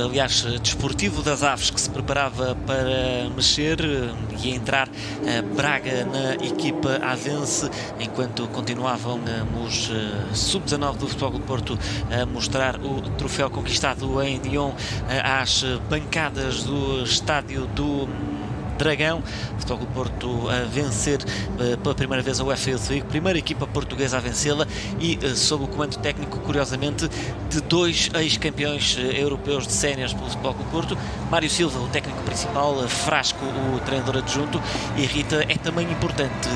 Aliás, Desportivo das Aves, que se preparava para mexer e entrar Braga na equipa avense, enquanto continuavam os sub-19 do Futebol Clube Porto a mostrar o troféu conquistado em Lyon às bancadas do estádio do Dragão. Futebol Clube Porto a vencer pela primeira vez a UEFA Youth League, primeira equipa portuguesa a vencê-la, e sob o comando técnico, curiosamente, de dois ex-campeões europeus de séniores pelo Futebol Clube Porto: Mário Silva, o técnico principal, Frasco, o treinador adjunto, e Rita. É também importante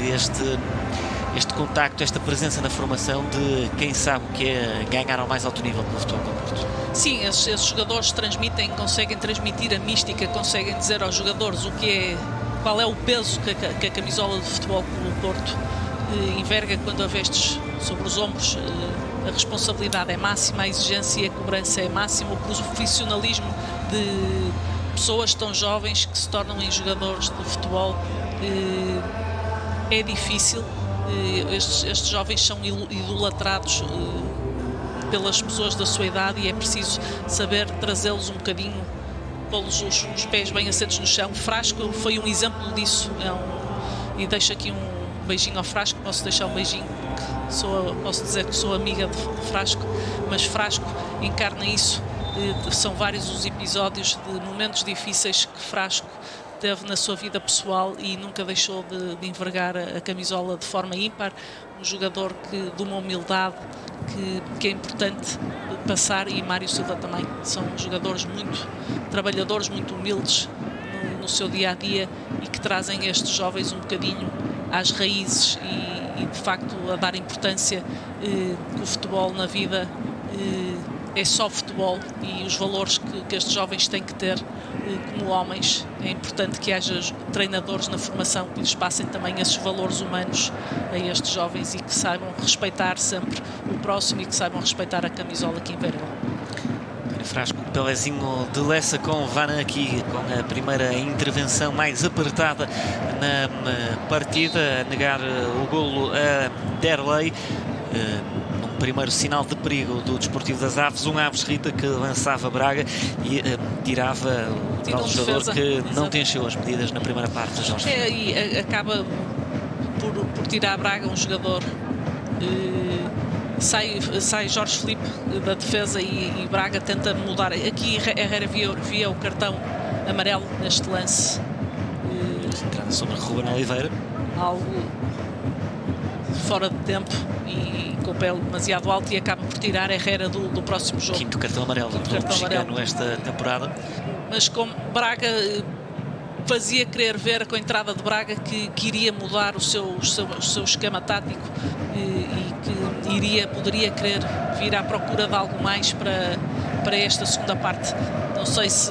este contacto, esta presença na formação de quem sabe o que é ganhar ao mais alto nível pelo Futebol Clube Porto. Sim, esses jogadores conseguem transmitir a mística, conseguem dizer aos jogadores qual é o peso que a camisola do Futebol Clube Porto enverga quando a vestes sobre os ombros. A responsabilidade é máxima, a exigência e a cobrança é máxima, o profissionalismo de pessoas tão jovens que se tornam em jogadores de futebol é difícil. Estes jovens são idolatrados pelas pessoas da sua idade e é preciso saber trazê-los um bocadinho, pô-los os pés bem assentos no chão. Frasco foi um exemplo disso, e deixo aqui um beijinho ao Frasco. Posso deixar um beijinho, posso dizer que sou amiga de Frasco, mas Frasco encarna isso. São vários os episódios de momentos difíceis que Frasco teve na sua vida pessoal e nunca deixou de envergar a camisola de forma ímpar. Um jogador de uma humildade que é importante passar, e Mário Silva também. São jogadores muito trabalhadores, muito humildes no seu dia-a-dia e que trazem estes jovens um bocadinho às raízes e de facto a dar importância que o futebol na vida é só futebol, e os valores que estes jovens têm que ter como homens. É importante que haja treinadores na formação que lhes passem também esses valores humanos a estes jovens e que saibam respeitar sempre o próximo e que saibam respeitar a camisola que envergam. Frasco, Pelezinho de Lessa com Varane aqui com a primeira intervenção mais apertada na partida, a negar o golo a Derlei. Primeiro sinal de perigo do Desportivo das Aves, um Aves, Rita, que lançava Braga e tirava o tal jogador que não te encheu as medidas na primeira parte, Jorge. E acaba por tirar Braga um jogador. Sai Jorge Filipe da defesa e Braga tenta mudar. Aqui Herrera via o cartão amarelo neste lance. Entrada sobre Ruben Oliveira. Algo fora de tempo e com o pé demasiado alto, e acaba por tirar Herrera do próximo jogo. Quinto cartão amarelo do mexicano esta temporada. Mas como Braga fazia querer ver com a entrada de Braga que iria mudar o seu esquema tático e que poderia querer vir à procura de algo mais para esta segunda parte. Não sei se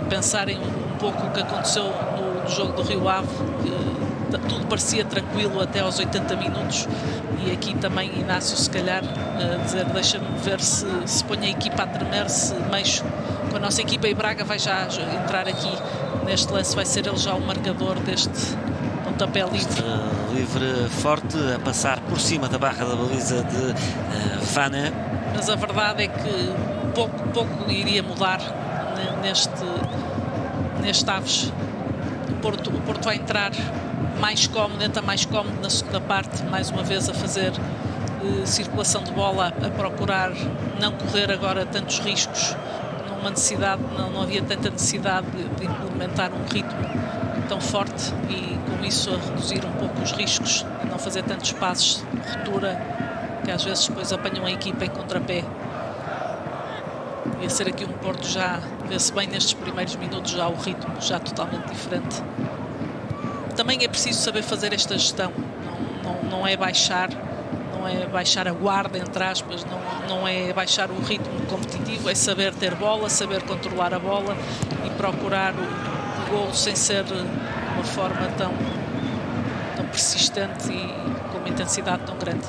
pensarem um pouco o que aconteceu no jogo do Rio Ave, tudo parecia tranquilo até aos 80 minutos, e aqui também Inácio se calhar dizer, deixa-me ver se põe a equipa a tremer, se mexo com a nossa equipa, e Braga vai já entrar aqui neste lance, vai ser ele já o marcador deste pontapé livre. Livre forte a passar por cima da barra da baliza de Vanna. Mas a verdade é que pouco iria mudar neste Aves. O Porto vai entrar mais cómodo, entra mais cómodo na segunda parte, mais uma vez a fazer circulação de bola, a procurar não correr agora tantos riscos, não havia tanta necessidade de implementar um ritmo tão forte, e com isso a reduzir um pouco os riscos, a não fazer tantos passos de ruptura que às vezes depois apanham a equipa em contrapé. Ia ser aqui um Porto, já vê-se bem nestes primeiros minutos, já o ritmo já totalmente diferente. Também é preciso saber fazer esta gestão, não é baixar a guarda, entre aspas, não é baixar o ritmo competitivo, é saber ter bola, saber controlar a bola e procurar o golo sem ser uma forma tão persistente e com uma intensidade tão grande.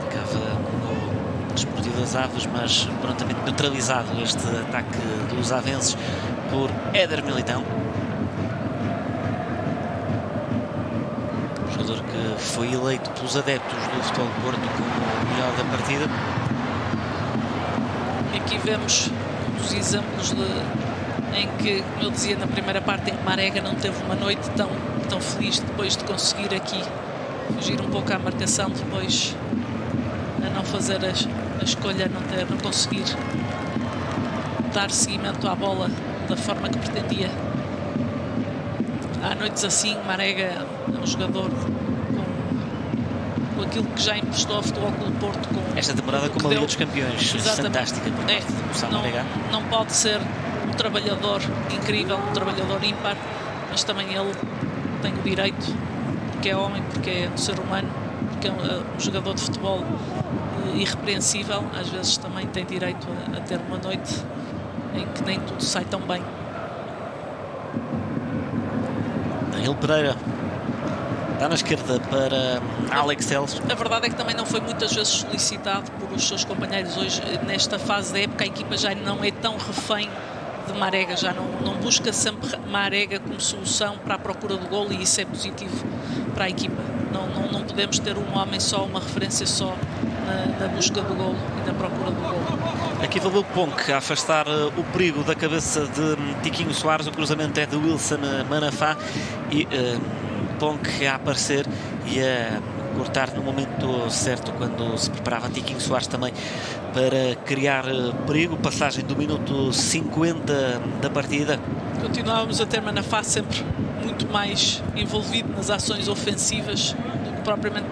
Acaba no Desportivo das Aves, mas prontamente neutralizado este ataque dos avenses por Éder Militão. Jogador que foi eleito pelos adeptos do Futebol do Porto como o melhor da partida. E aqui vemos um dos exemplos em que, como eu dizia na primeira parte, em que Marega não teve uma noite tão feliz depois de conseguir aqui fugir um pouco à marcação, depois a não fazer a escolha, não conseguir dar seguimento à bola da forma que pretendia. Há noites assim, Marega é um jogador com aquilo que já emprestou ao Futebol Clube do Porto. Esta temporada com a Liga dos Campeões fantástica por parte do Marega. Não pode ser um trabalhador incrível, um trabalhador ímpar, mas também ele tem o direito, porque é homem, porque é um ser humano, porque é um jogador de futebol irrepreensível, às vezes também tem direito a ter uma noite em que nem tudo sai tão bem. Danilo Pereira dá na esquerda para Alex Telles. A verdade é que também não foi muitas vezes solicitado por os seus companheiros. Hoje, nesta fase da época, a equipa já não é tão refém de Marega, já não busca sempre Marega como solução para a procura do golo, e isso é positivo para a equipa. Não podemos ter um homem só, uma referência só na busca do golo e na procura do golo. Aqui valeu Ponk a afastar o perigo da cabeça de Tiquinho Soares. O cruzamento é de Wilson Manafá e Ponk a aparecer e a cortar no momento certo, quando se preparava Tiquinho Soares também para criar perigo. Passagem do minuto 50 da partida. Continuávamos a ter Manafá sempre muito mais envolvido nas ações ofensivas do que propriamente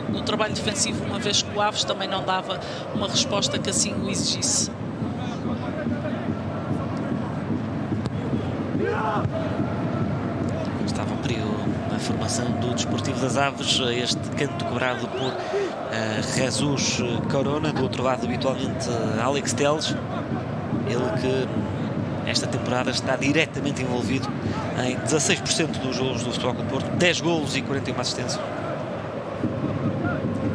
no trabalho defensivo, uma vez que o Aves também não dava uma resposta que assim o exigisse. Estava o perigo na formação do Desportivo das Aves. Este canto cobrado por Jesus Corona, do outro lado habitualmente Alex Telles, ele que esta temporada está diretamente envolvido em 16% dos golos do Futebol Clube do Porto, 10 golos e 41 assistências.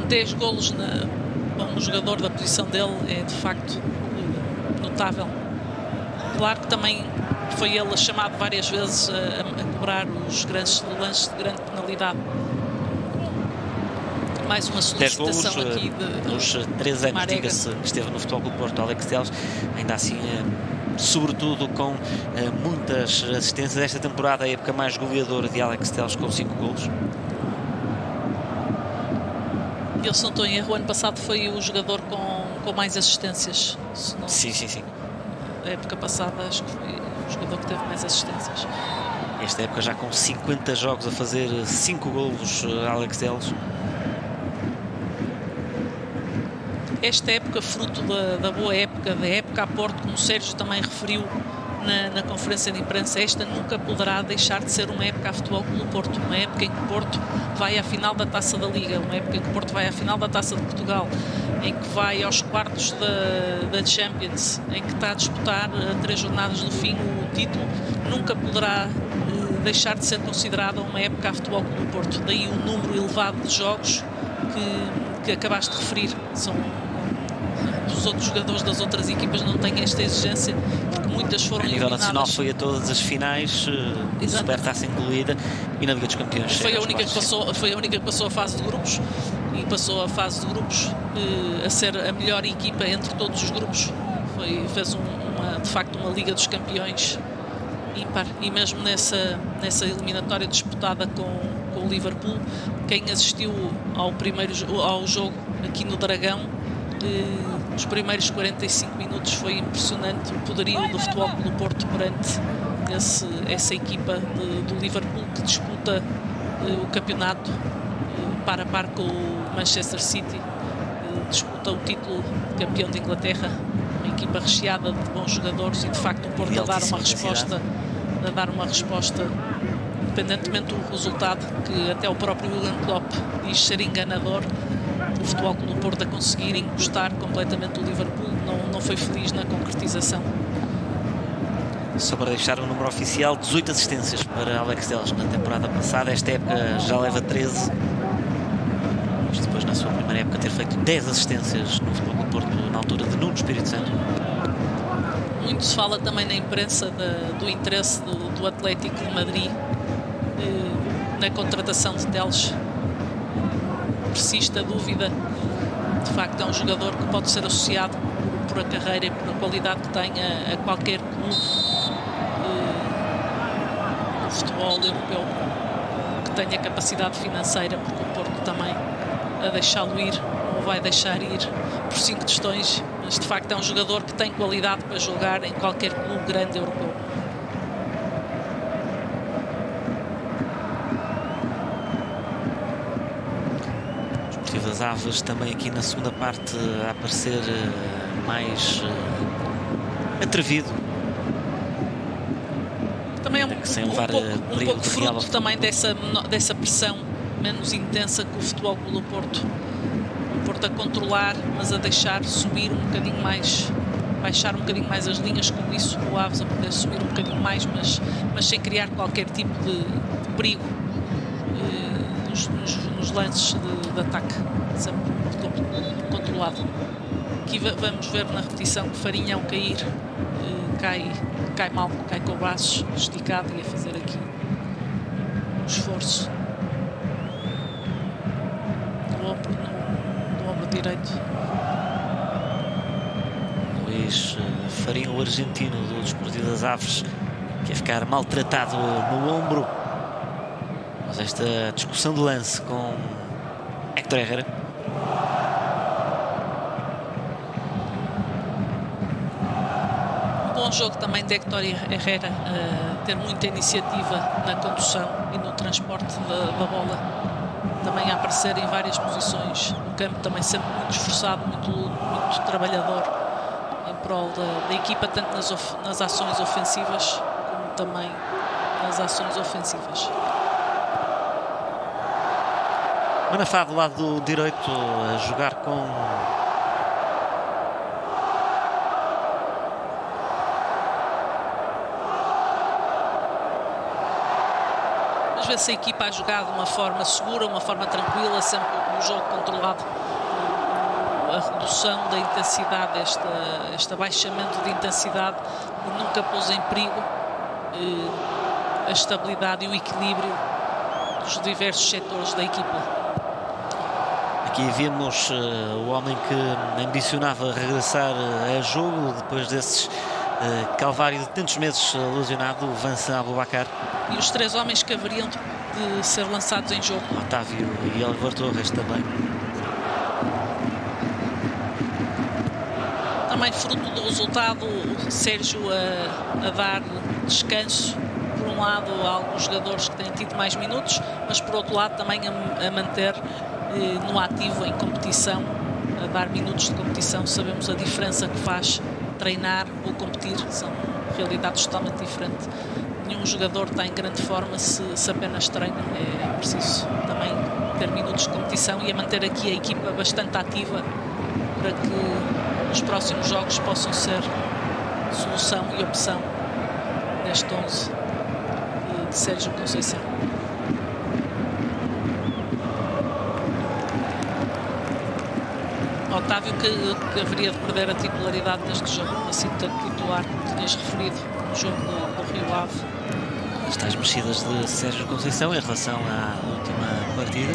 10 golos um jogador da posição dele é de facto notável. Claro que também foi ele chamado várias vezes a cobrar os grandes lances de grande penalidade. Mais uma solicitação 10 golos, aqui nos 3 anos, diga-se, que esteve no Futebol Clube do Porto, Alex Telles, ainda assim, sobretudo com muitas assistências. Esta temporada é a época mais goleadora de Alex Telles, com 5 golos. Eu, se não estou em erro, o ano passado foi o jogador com mais assistências. Sim. A época passada acho que foi o jogador que teve mais assistências. Esta época já com 50 jogos a fazer 5 golos, Alex Telles. Esta época, fruto da boa época, da época a Porto, como o Sérgio também referiu na conferência de imprensa, esta nunca poderá deixar de ser uma época a Futebol Clube do Porto, uma época em que o Porto vai à final da Taça da Liga, uma época em que o Porto vai à final da Taça de Portugal, em que vai aos quartos da Champions, em que está a disputar a 3 jornadas do fim o título. Nunca poderá deixar de ser considerada uma época a Futebol Clube do Porto. Daí o número elevado de jogos que acabaste de referir. Os outros jogadores das outras equipas não têm esta exigência, porque muitas foram a nível eliminadas. nacional foi a todas as finais, Supertaça incluída, e na Liga dos Campeões foi a única que passou a fase de grupos, e passou a fase de grupos a ser a melhor equipa entre todos os grupos. Fez de facto uma Liga dos Campeões ímpar, e mesmo nessa eliminatória disputada com o Liverpool, quem assistiu ao jogo aqui no Dragão, os primeiros 45 minutos foi impressionante o poderio do Futebol Clube do Porto perante essa equipa do Liverpool, que disputa o campeonato par a par com o Manchester City, disputa o título de campeão de Inglaterra, uma equipa recheada de bons jogadores, e de facto o Porto a dar uma resposta independentemente do resultado, que até o próprio Jürgen Klopp diz ser enganador. O Futebol Clube do Porto a conseguir encostar completamente o Liverpool não foi feliz na concretização. Só para deixar o número oficial, 18 assistências para Alex Telles na temporada passada. Esta época já leva 13. Isto depois, na sua primeira época, ter feito 10 assistências no Futebol Clube do Porto, na altura de Nuno Espírito Santo. Muito se fala também na imprensa do interesse do Atlético de Madrid na contratação de Telles. Persiste a dúvida. De facto, é um jogador que pode ser associado por a carreira e por a qualidade que tem a qualquer clube do futebol europeu que tenha capacidade financeira, porque o Porto também a deixá-lo ir, ou vai deixar ir por 5 tostões, mas de facto é um jogador que tem qualidade para jogar em qualquer clube grande europeu. Das Aves também aqui na segunda parte a aparecer mais atrevido. Também é um pouco fruto real também dessa pressão menos intensa que o Futebol Clube do Porto. O Porto a controlar, mas a deixar subir um bocadinho mais, baixar um bocadinho mais as linhas, com isso o Aves a poder subir um bocadinho mais, mas sem criar qualquer tipo de perigo nos lances de ataque, sempre controlado. Aqui vamos ver na repetição que Farinha, ao cair, cai mal, cai com o braço esticado e a fazer aqui um esforço no ombro direito. Luís Farinha, o argentino do Desportivo das Aves, que ia ficar maltratado no ombro. Mas esta discussão de lance com Héctor Herrera. Um bom jogo também de Héctor Herrera, ter muita iniciativa na condução e no transporte da bola, também a aparecer em várias posições no campo, também sempre muito esforçado, muito trabalhador em prol da equipa, tanto nas ações ofensivas como também nas ações ofensivas. Manafá do lado direito a jogar com Vamos ver se a equipa a jogar de uma forma segura, uma forma tranquila, sempre o jogo controlado, a redução da intensidade, este abaixamento de intensidade nunca pôs em perigo a estabilidade e o equilíbrio dos diversos setores da equipa. Aqui vimos o homem que ambicionava regressar a jogo depois desses calvário de tantos meses lesionado, o Vincent Aboubakar. E os 3 homens que haveriam de ser lançados em jogo. Otávio e Oliver Torres também. Também fruto do resultado, o Sérgio a dar descanso. Por um lado, há alguns jogadores que têm tido mais minutos, mas por outro lado também a manter no ativo em competição, a dar minutos de competição. Sabemos a diferença que faz treinar ou competir, são realidades totalmente diferentes. Nenhum jogador está em grande forma se apenas treina, é preciso também ter minutos de competição e a manter aqui a equipa bastante ativa para que os próximos jogos possam ser solução e opção neste 11 de Sérgio Conceição. Otávio que haveria de perder a titularidade neste jogo, assim tanto titular, como tinhas referido no jogo do Rio Ave. As tais mexidas de Sérgio Conceição em relação à última partida.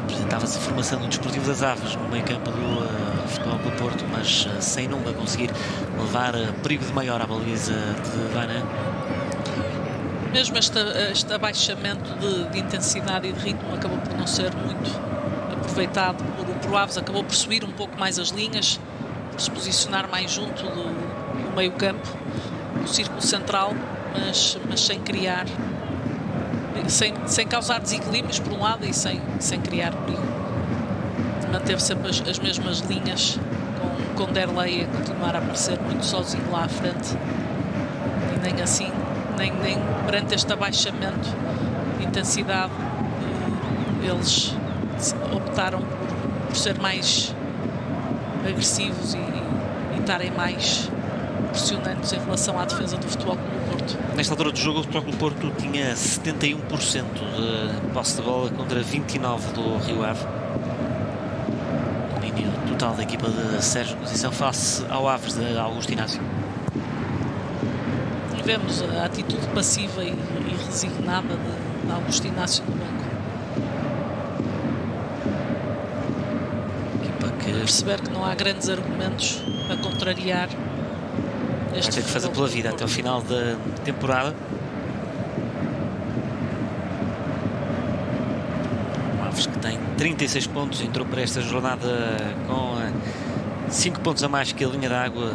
Apresentava-se a formação do Desportivo das Aves no meio campo do Futebol Clube Porto, mas sem nunca conseguir levar perigo de maior à baliza de Vanan. Mesmo este abaixamento de intensidade e de ritmo acabou por não ser muito aproveitado por Aves, acabou por subir um pouco mais as linhas, por se posicionar mais junto do meio campo, do círculo central, mas sem criar, sem causar desequilíbrios por um lado e sem criar perigo. Manteve sempre as mesmas linhas, com Derlei a continuar a aparecer muito sozinho lá à frente, e nem assim, nem perante este abaixamento de intensidade, eles optaram por ser mais agressivos e estarem mais pressionantes em relação à defesa do Futebol Clube do Porto. Nesta altura do jogo, o Futebol Clube do Porto tinha 71% de posse de bola contra 29% do Rio Ave. Domínio total da equipa de Sérgio Conceição face ao Aves de Augusto Inácio. E vemos a atitude passiva e resignada de Augusto Inácio no banco. Equipa que Perceber que não há grandes argumentos a contrariar vai ter que fazer pela vida até ao final da temporada. O Aves que tem 36 pontos, entrou para esta jornada com 5 pontos a mais que a linha d'água.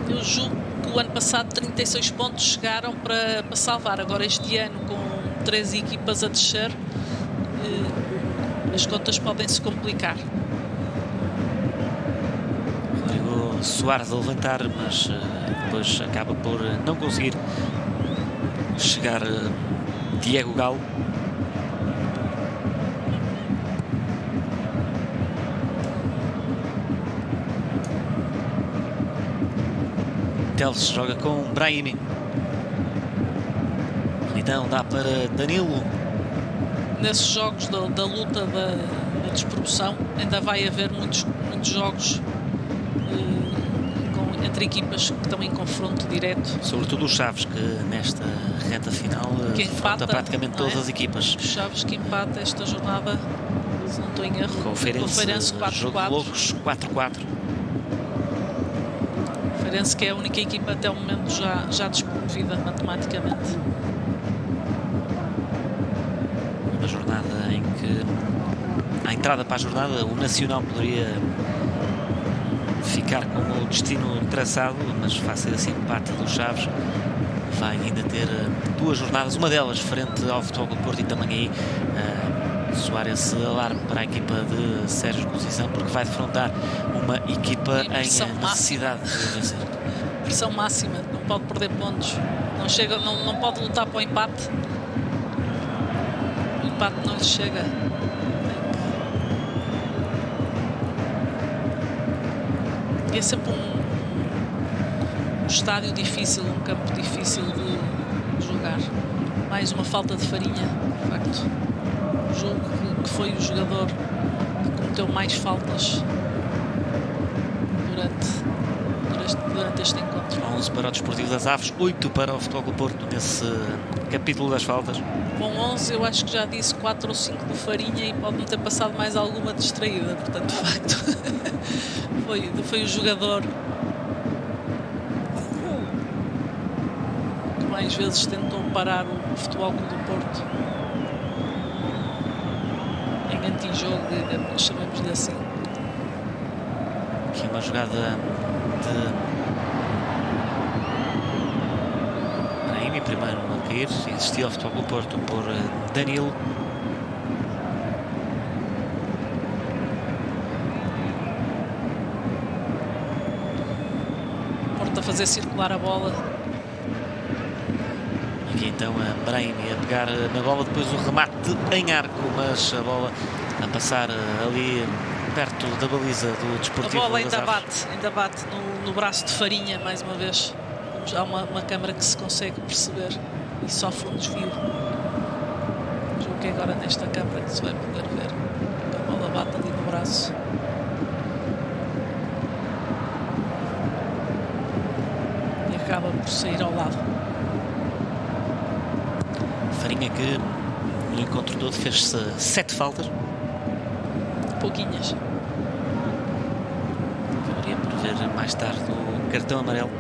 Eu julgo que o ano passado 36 pontos chegaram para salvar. Agora este ano, com 13 equipas a descer, as contas podem se complicar. Soares a levantar, mas depois acaba por não conseguir chegar Diego Galo. Teles joga com Brahimi. Então dá para Danilo. Nesses jogos da luta da despromoção ainda vai haver muitos jogos entre equipas que estão em confronto direto. Sobretudo os Chaves, que nesta reta final enfrenta praticamente todas as equipas. Os Chaves que empata esta jornada, se não estou em erro, com o Feirense 4-4. Jogo de loucos 4-4. O Feirense que é a única equipa até o momento já despromovida matematicamente. Uma jornada em que, à entrada para a jornada, o Nacional poderia ficar com o destino traçado, mas face a esse empate dos Chaves vai ainda ter duas jornadas, uma delas frente ao Futebol Clube do Porto, e também aí soar esse alarme para a equipa de Sérgio Conceição, porque vai defrontar uma equipa em necessidade de vencer. Pressão máxima, não pode perder pontos, não pode lutar para o empate. O empate não lhe chega. É sempre um estádio difícil, um campo difícil de jogar. Mais uma falta de farinha, de facto. Julgo que foi o jogador que cometeu mais faltas durante este encontro. 11 para o Desportivo das Aves, 8 para o Futebol Clube do Porto nesse capítulo das faltas. Com 11 eu acho que já disse 4 ou 5 do Farinha e pode não ter passado mais alguma distraída, portanto, de facto, foi o jogador que mais vezes tentou parar o Futebol Clube do Porto em antijogo, chamemos-lhe assim. Aqui uma jogada de Brahimi, primeiro a cair, insistiu ao Futebol Clube do Porto por Danilo. Porto a fazer circular a bola. Aqui aqui então a Brahimi a pegar na bola, depois o remate em arco, mas a bola a passar ali perto da baliza do Desportivo. A bola ainda bate no braço de Farinha, mais uma vez. Há uma câmara que se consegue perceber e sofre um desvio. Julgo que é agora nesta câmara que se vai poder ver. A bola bate ali no braço. E acaba por sair ao lado. Farinha que no encontro todo fez 7 faltas. Pouquinhas. Ficaria por ver mais tarde o cartão amarelo.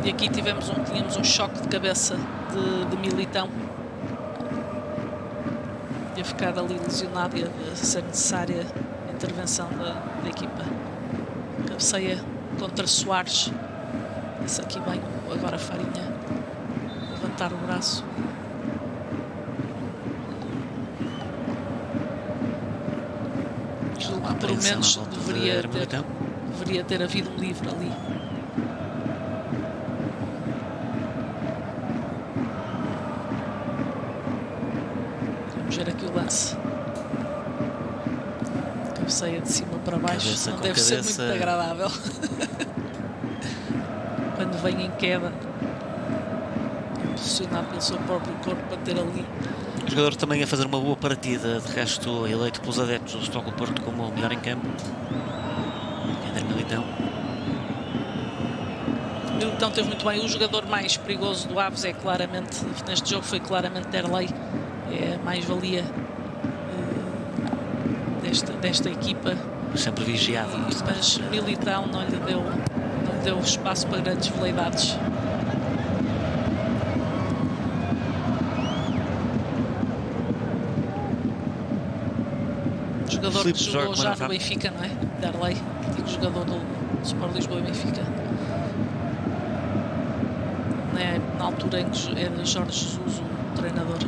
E aqui tínhamos um choque de cabeça de Militão. Ia ficar ali lesionado e a ser necessária a intervenção da equipa. Cabeceia contra Soares. Esse aqui bem, agora Farinha levantar o braço. Julgo que pelo menos deveria ter havido um livre ali. Vamos ver aqui o lance. Cabeceia de cima para baixo, não deve ser muito agradável. Quando vem em queda, posicionado pelo seu próprio corpo para ter ali. O jogador também a fazer uma boa partida, de resto eleito pelos adeptos do Futebol Clube do Porto como o melhor em campo. Éder Militão. Militão teve muito bem. O jogador mais perigoso do Aves é claramente, neste jogo foi claramente Derlei. É a mais-valia desta equipa. Sempre vigiado. Mas Militão não lhe deu espaço para grandes veleidades. Jogador que jogou já no Benfica, não é? Derlei, antigo jogador do Sport Lisboa e Benfica. Na altura em que era Jorge Jesus o treinador.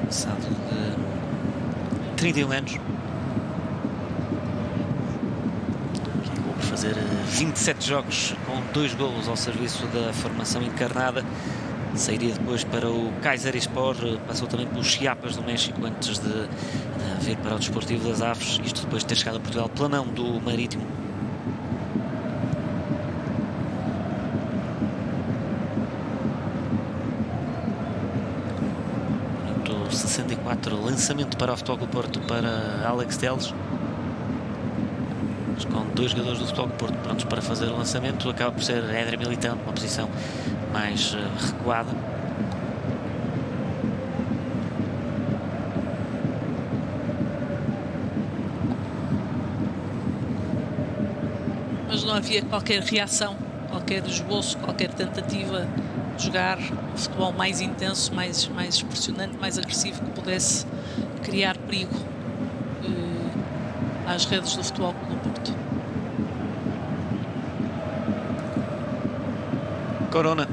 Passado de 31 anos. Que acabou por fazer 27 jogos com 2 golos ao serviço da formação encarnada. Sairia depois para o Kayserispor, passou também pelos Chiapas do México antes de vir para o Desportivo das Aves, isto depois de ter chegado a Portugal, Planão do Marítimo. Minuto 64, lançamento para o Futebol Clube do Porto para Alex Telles. Com 2 jogadores do Futebol Clube do Porto prontos para fazer o lançamento, acaba por ser Éder Militão, numa posição mais recuada. Mas não havia qualquer reação, qualquer esboço, qualquer tentativa de jogar um futebol mais intenso, mais expressionante, mais agressivo, que pudesse criar perigo às redes do Futebol Clube do Porto. Corona.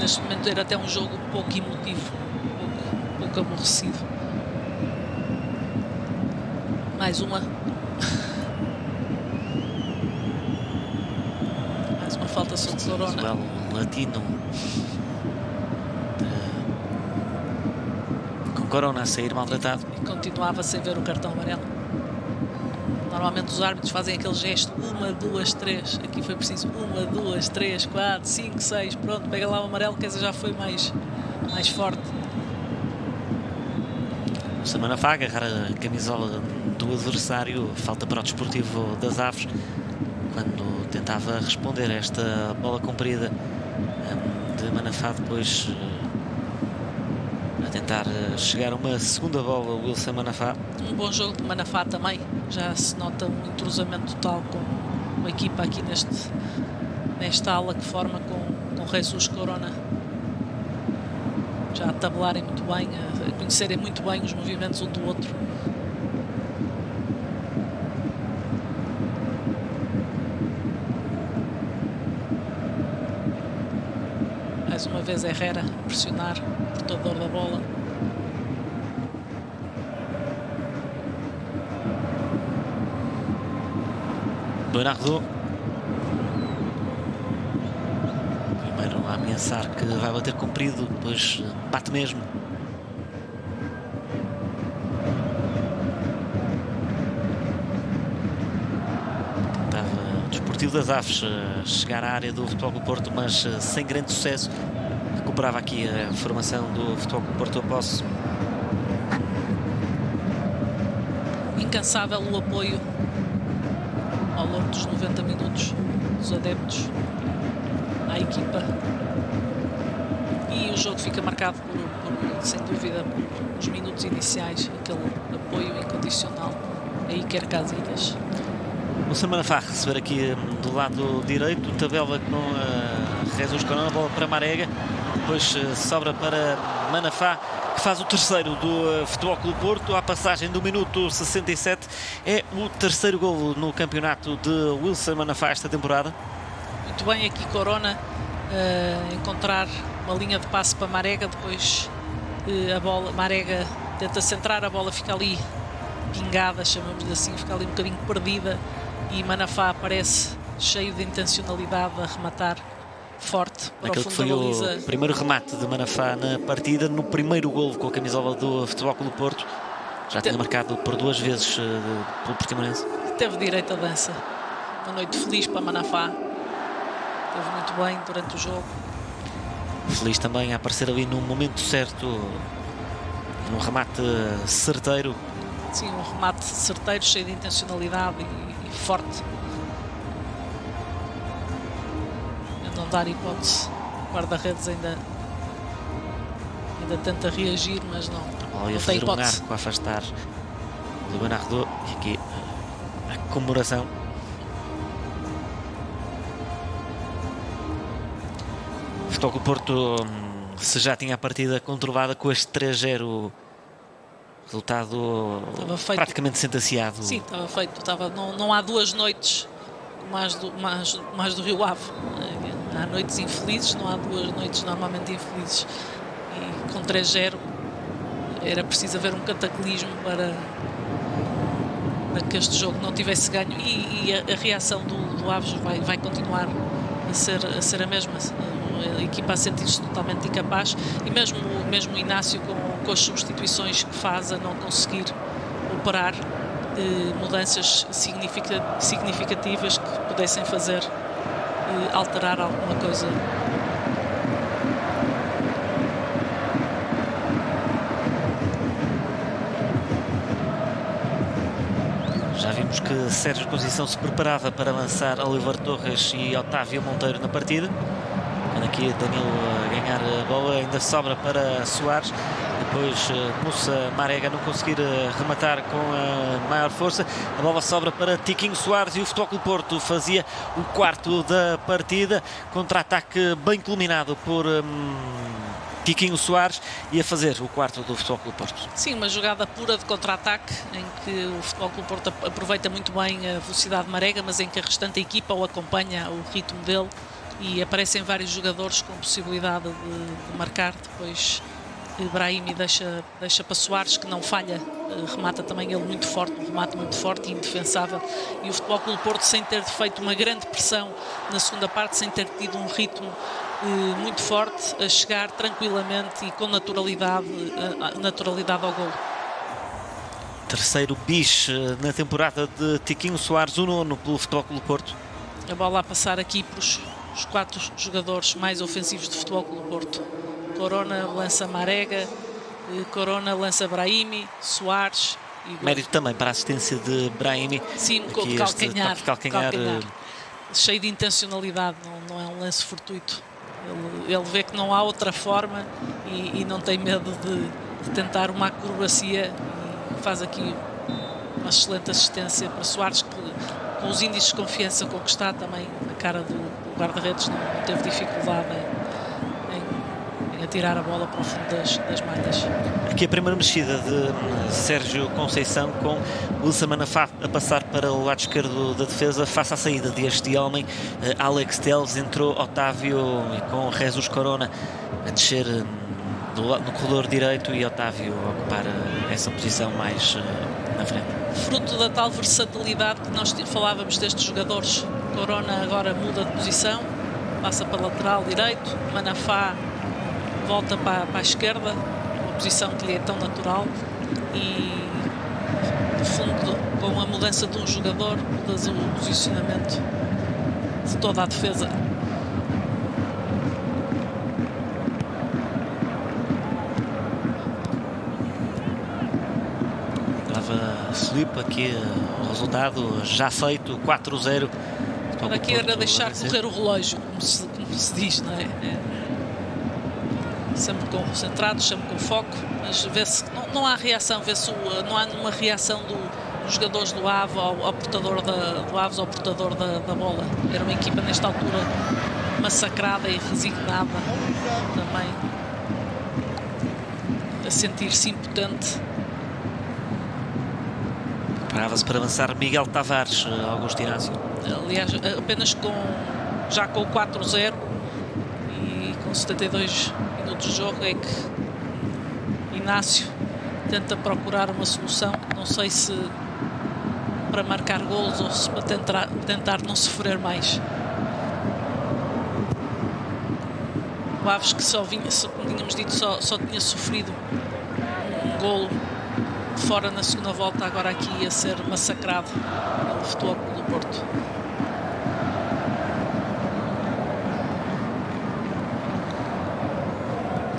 Neste momento era até um jogo pouco emotivo, pouco aborrecido. Mais uma. Mais uma falta sobre Corona. Duelo latino. Com Corona a sair maltratado. E continuava sem ver o cartão amarelo. Normalmente os árbitros fazem aquele gesto 1, 2, 3. Aqui foi preciso 1, 2, 3, 4, 5, 6. Pronto, pega lá o amarelo, que essa já foi mais forte. Semana a agarrar a camisola do adversário. Falta para o Desportivo das Aves quando tentava responder a esta bola comprida de Manafá, depois a tentar chegar a uma segunda bola o Wilson Manafá. Um bom jogo de Manafá também. Já se nota um entrosamento total com uma equipa aqui nesta ala que forma com Jesus Corona. Já a tabelarem muito bem, a conhecerem muito bem os movimentos um do outro. Mais uma vez Herrera a pressionar o portador da bola. Bernardo. Primeiro a ameaçar que vai bater comprido, depois bate mesmo. Tentava o Desportivo das Aves chegar à área do Futebol Clube Porto, mas sem grande sucesso. Recuperava aqui a formação do Futebol Clube Porto a posse. Incansável o apoio ao longo dos 90 minutos dos adeptos à equipa, e o jogo fica marcado sem dúvida pelos minutos iniciais, aquele apoio incondicional a Iker Casillas. O Manafá receber aqui do lado direito, tabela com Jesus Corona, bola para Marega, depois sobra para Manafá, que faz o terceiro do Futebol Clube Porto. À passagem do minuto 67, é o terceiro golo no campeonato de Wilson Manafá esta temporada. Muito bem aqui Corona encontrar uma linha de passe para Marega, depois a bola, Marega tenta centrar, a bola fica ali pingada, chamamos-lhe assim, fica ali um bocadinho perdida, e Manafá aparece cheio de intencionalidade a rematar forte para aquele o que fundo foi da baliza. O primeiro remate de Manafá na partida, no primeiro golo com a camisola do Futebol Clube Porto. Já tinha marcado por 2 vezes pelo Portimonense. Teve direito a dança. Uma noite feliz para Manafá. Esteve muito bem durante o jogo. Feliz também a aparecer ali no momento certo, num remate certeiro. Sim, um remate certeiro, cheio de intencionalidade e forte. A não dar hipótese. O guarda-redes ainda tenta reagir, mas não, Olha, não fazer tem hipótese. um arco a afastar do Bernardo. E aqui a comemoração. O Futebol Clube Porto, se já tinha a partida controlada com este 3-0, resultado praticamente sentenciado. Sim, estava feito. Não há 2 noites mais do Rio Ave. Há noites infelizes, não há 2 noites normalmente infelizes. E com 3-0 era preciso haver um cataclismo para que este jogo não tivesse ganho, e a reação do Aves vai continuar a ser a mesma. A equipa a sentir-se totalmente incapaz, e mesmo o Inácio com as substituições que faz, a não conseguir operar mudanças significativas que pudessem fazer alterar alguma coisa. Já vimos que Sérgio Conceição se preparava para lançar Oliver Torres e Otávio Monteiro na partida. Quando aqui Danilo a ganhar a bola, ainda sobra para Soares. Depois Moussa Marega não conseguir rematar com a maior força. A bola sobra para Tiquinho Soares, e o Futebol Clube Porto fazia o 4º da partida. Contra-ataque bem culminado por Tiquinho Soares, e a fazer o 4º do Futebol Clube Porto. Sim, uma jogada pura de contra-ataque, em que o Futebol Clube Porto aproveita muito bem a velocidade de Marega, mas em que a restante equipa o acompanha, o ritmo dele, e aparecem vários jogadores com possibilidade de marcar. Depois Brahimi deixa para Soares, que não falha, remata também ele muito forte, um remate muito forte e indefensável. E o Futebol Clube Porto, sem ter feito uma grande pressão na segunda parte, sem ter tido um ritmo muito forte, a chegar tranquilamente e com naturalidade ao golo. Terceiro bis na temporada de Tiquinho Soares, o 9º pelo Futebol Clube Porto. A bola a passar aqui para os 4 jogadores mais ofensivos do Futebol Clube Porto. Corona lança Marega, Corona lança Brahimi, Soares e gol. Mérito também para a assistência de Brahimi. Sim, com de calcanhar. Cheio de intencionalidade, não é um lance fortuito. Ele vê que não há outra forma e não tem medo de tentar uma acrobacia, e faz aqui uma excelente assistência para Soares, que com os índices de confiança com que está também na cara do guarda-redes, não teve dificuldade em atirar a bola para o fundo das malhas. Aqui a primeira mexida de Sérgio Conceição, com Wilson Manafá a passar para o lado esquerdo da defesa, face à saída deste homem. Alex Telles, entrou Otávio, e com Jesus Corona a descer no corredor direito, e Otávio a ocupar essa posição mais na frente. Fruto da tal versatilidade que nós falávamos destes jogadores. Corona agora muda de posição, passa para lateral direito, Manafá volta para a esquerda, uma posição que lhe é tão natural, e no fundo, com a mudança de um jogador, mudas o posicionamento de toda a defesa. Filipe, aqui o resultado já feito, 4-0. Aqui era deixar correr o relógio, como se diz, não é? Sempre concentrados, sempre com foco, mas vê-se que não há reação, não há nenhuma reação dos jogadores do Ave ao portador do Aves ao portador da bola. Era uma equipa nesta altura massacrada e resignada também, a sentir-se impotente. Preparava-se para avançar Miguel Tavares, Augusto Inácio. Aliás, apenas já com o 4-0 e com 72 minutos de jogo é que Inácio tenta procurar uma solução, não sei se para marcar golos ou se para tentar não sofrer mais. O Aves, que como tínhamos dito, só tinha sofrido um golo fora na segunda volta, agora aqui ia ser massacrado pelo Futebol Clube do Porto.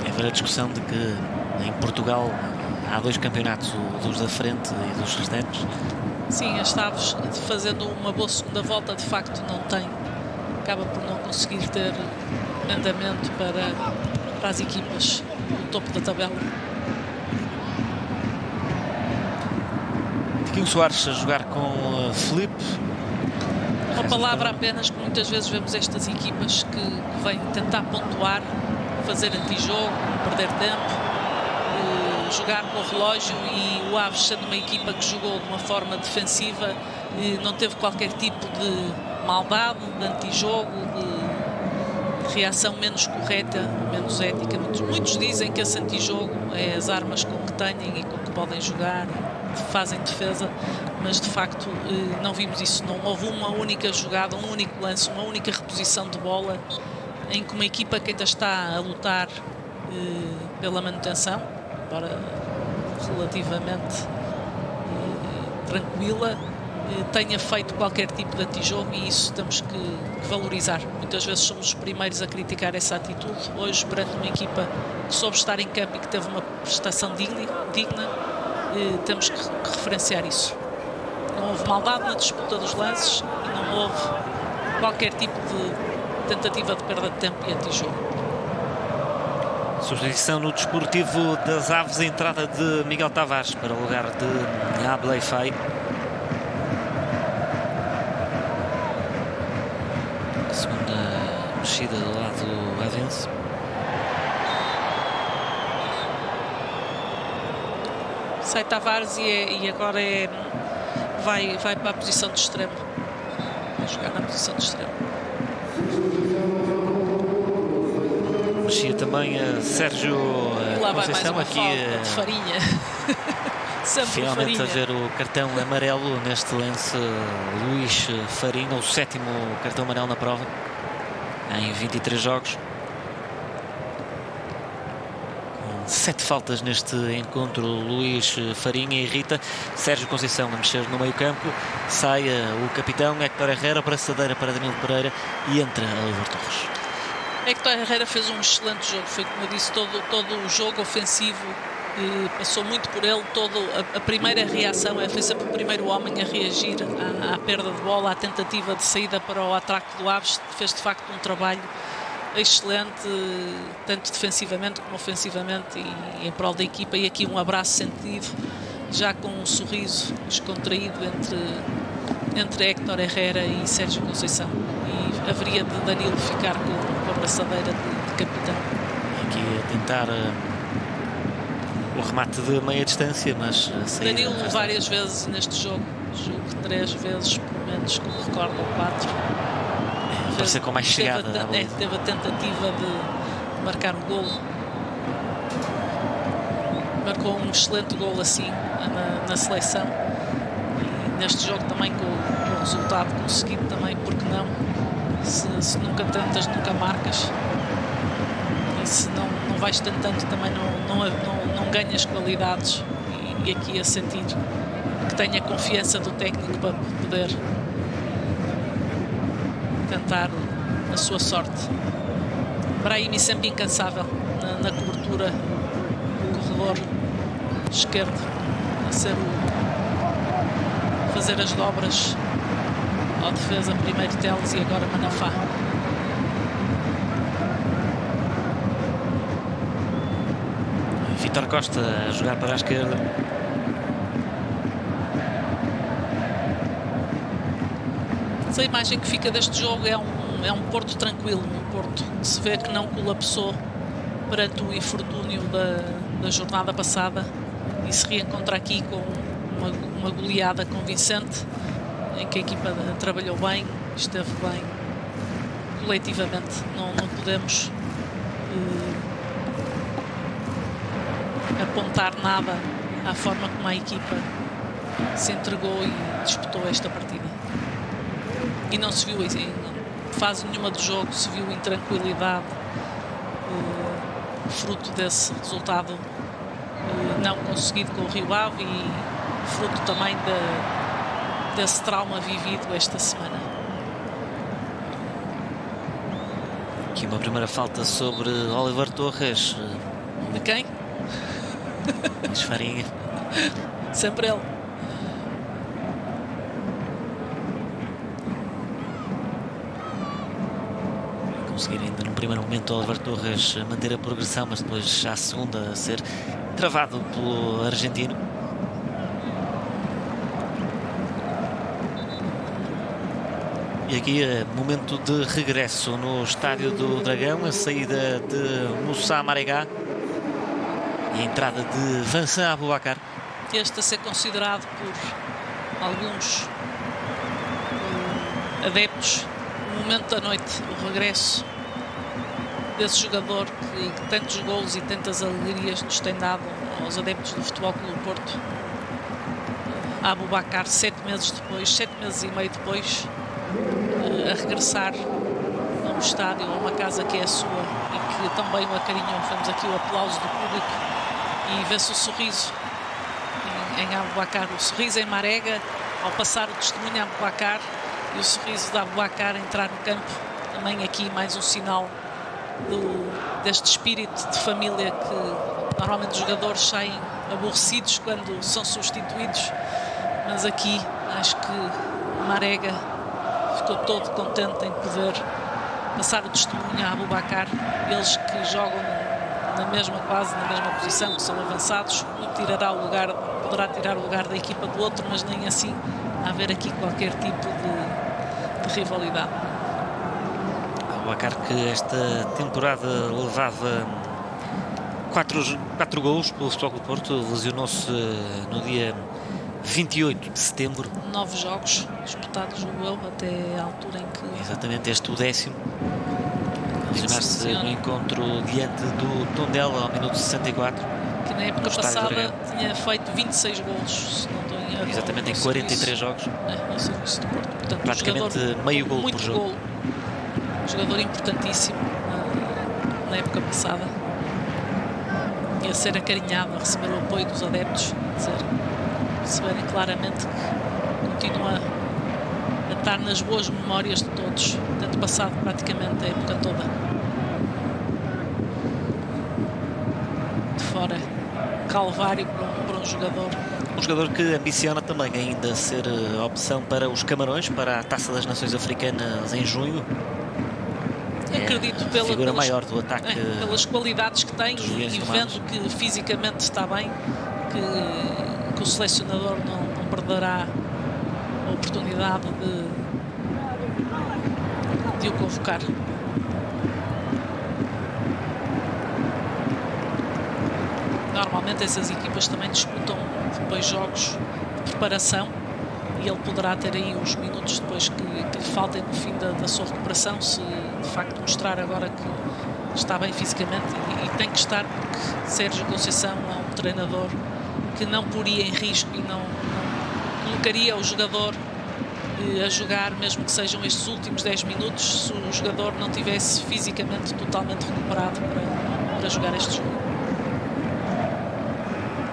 É a velha discussão de que em Portugal há dois campeonatos, dos da frente e dos restantes. Sim, as Aves, fazendo uma boa segunda volta, de facto não tem, acaba por não conseguir ter andamento para as equipas no topo da tabela. Tiquinho Soares a jogar com Filipe. Uma palavra apenas, que muitas vezes vemos estas equipas que vêm tentar pontuar, fazer antijogo, perder tempo, jogar com o relógio, e o Aves, sendo uma equipa que jogou de uma forma defensiva, não teve qualquer tipo de maldade, de antijogo, de reação menos correta, menos ética. Muitos dizem que esse antijogo é as armas com que têm e com que podem jogar, fazem defesa, mas de facto não vimos isso. Não houve uma única jogada, um único lance, uma única reposição de bola em que uma equipa que ainda está a lutar pela manutenção, embora relativamente tranquila, tenha feito qualquer tipo de antijogo, e isso temos que valorizar. Muitas vezes somos os primeiros a criticar essa atitude. Hoje, perante uma equipa que soube estar em campo e que teve uma prestação digna, temos que referenciar isso. Não houve maldade na disputa dos lances e não houve qualquer tipo de tentativa de perda de tempo e antijogo. Substituição no Desportivo das Aves, a entrada de Miguel Tavares para o lugar de Abley Fay. Segunda mexida do lado avense. Sai Tavares e agora vai para a posição de extremo. Vai jogar na posição de extremo. Mexia também a Sérgio Conceição, aqui de Farinha. finalmente a ver o cartão amarelo neste lance. Luís Farinha, o 7º cartão amarelo na prova em 23 jogos, com 7 faltas neste encontro. Luís Farinha irrita Sérgio Conceição a mexer no meio campo. Sai o capitão Héctor Herrera, braçadeira para Danilo Pereira e entra Oliver Torres. Héctor Herrera fez um excelente jogo, foi, como eu disse, todo o jogo ofensivo passou muito por ele. A primeira reação foi sempre o primeiro homem a reagir à perda de bola, à tentativa de saída para o ataque do Aves. Fez de facto um trabalho excelente, tanto defensivamente como ofensivamente, e em prol da equipa. E aqui um abraço sentido, já com um sorriso descontraído entre Héctor Herrera e Sérgio Conceição, e haveria de Danilo ficar com a braçadeira de capitão. Aqui a tentar o remate de meia distância, mas Danilo várias vezes neste jogo, 3 vezes pelo menos, que me recordo, ou 4. Parece com mais chegada. Teve a tentativa de marcar um golo, marcou um excelente golo assim na seleção, e neste jogo também com o resultado conseguido também, porque não, Se nunca tentas, nunca marcas. E se não vais tentando, também não ganhas qualidades. E aqui a sentir que tenha confiança do técnico para poder tentar a sua sorte. Brahimi sempre incansável na cobertura do corredor esquerdo, fazer as dobras ao defesa, primeiro Teles e agora Manafá. Vítor Costa a jogar para a esquerda. A imagem que fica deste jogo é um Porto tranquilo, um Porto que se vê que não colapsou perante o infortúnio da jornada passada e se reencontra aqui com uma goleada convincente, em que a equipa trabalhou bem, esteve bem coletivamente. Não podemos apontar nada à forma como a equipa se entregou e disputou esta partida. E não se viu em fase nenhuma do jogo, se viu intranquilidade, fruto desse resultado não conseguido com o Rio Ave e fruto também desse trauma vivido esta semana. Aqui uma primeira falta sobre Oliver Torres. De quem? Luís Farinha. Sempre ele. Conseguir ainda num primeiro momento Oliver Torres manter a progressão, mas depois já a segunda a ser travado pelo argentino. E aqui momento de regresso no estádio do Dragão, a saída de Moussa Marega e a entrada de Vincent Aboubakar. Este a ser considerado por alguns adeptos o momento da noite, o regresso desse jogador que tantos golos e tantas alegrias nos tem dado aos adeptos do Futebol Clube do Porto. Aboubakar, 7 meses depois, 7 meses e meio depois, a regressar a um estádio, a uma casa que é a sua e que também o acarinhou. Vemos aqui o aplauso do público e vê-se o sorriso em Aboubakar, o sorriso em Marega ao passar o testemunho a Aboubakar e o sorriso de Aboubakar a entrar no campo. Também aqui mais um sinal deste espírito de família que normalmente os jogadores saem aborrecidos quando são substituídos, mas aqui acho que Marega ficou todo contente em poder passar o testemunho a Aboubakar. Eles que jogam quase na mesma posição, que são avançados, poderá tirar o lugar da equipa do outro, mas nem assim haver aqui qualquer tipo de rivalidade. Aboubakar, que esta temporada levava 4 golos pelo Futebol Clube do Porto, lesionou-se no dia 28 de setembro. 9 jogos disputados, até à altura em que... Exatamente, este o 10º. Lesionar-se no encontro diante do Tondela ao minuto 64. Que na época passada tinha feito 26 golos, se não estou em erro. Exatamente, em 43 jogos. No serviço do Porto. Portanto, praticamente meio golo por jogo. Jogador importantíssimo na época passada. E a ser acarinhado, a receber o apoio dos adeptos, perceberem claramente que continua a estar nas boas memórias de todos, tendo passado praticamente a época toda de fora. Calvário para um jogador. Um jogador que ambiciona também ainda ser opção para os Camarões, para a Taça das Nações Africanas em junho. Acredito figura maior do ataque, pelas qualidades que tem e vendo que fisicamente está bem, que o selecionador não perderá a oportunidade de o convocar. Normalmente essas equipas também disputam depois jogos de preparação e ele poderá ter aí uns minutos depois que lhe faltem no fim da sua recuperação, se de facto mostrar agora que está bem fisicamente, e tem que estar, porque Sérgio Conceição é um treinador que não poria em risco e não colocaria o jogador a jogar, mesmo que sejam estes últimos 10 minutos, se o jogador não tivesse fisicamente totalmente recuperado para jogar este jogo.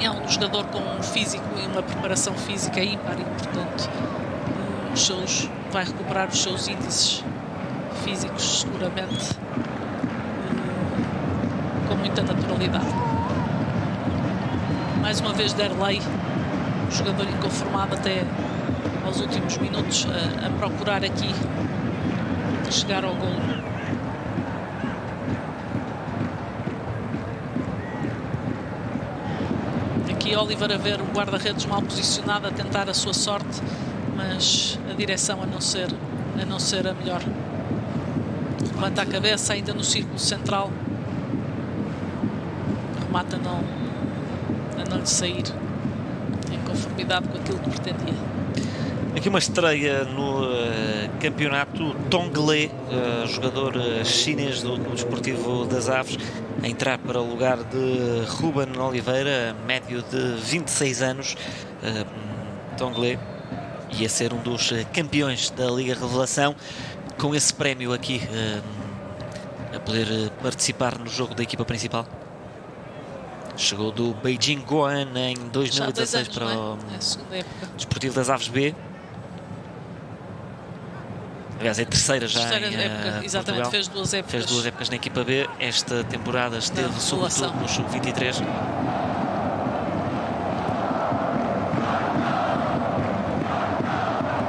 É um jogador com um físico e uma preparação física ímpar e, portanto, vai recuperar os seus índices físicos seguramente com muita naturalidade. Mais uma vez Derlei, jogador inconformado até aos últimos minutos, a procurar aqui chegar ao golo. Aqui Oliver a ver o guarda-redes mal posicionado, a tentar a sua sorte, mas a direção a não ser a melhor. Levanta a cabeça ainda no círculo central, remata a não lhe sair em conformidade com aquilo que pretendia. Aqui uma estreia no campeonato. Tonglé, jogador chinês do Desportivo das Aves, a entrar para o lugar de Ruben Oliveira, médio de 26 anos. Tonglé ia ser um dos campeões da Liga Revelação, com esse prémio aqui a poder participar no jogo da equipa principal. Chegou do Beijing Guoan em 2016 para o Desportivo das Aves B. Aliás, é a terceira já em época, exatamente, Portugal. Fez duas épocas na equipa B. Esta temporada esteve sobretudo no Sub-23.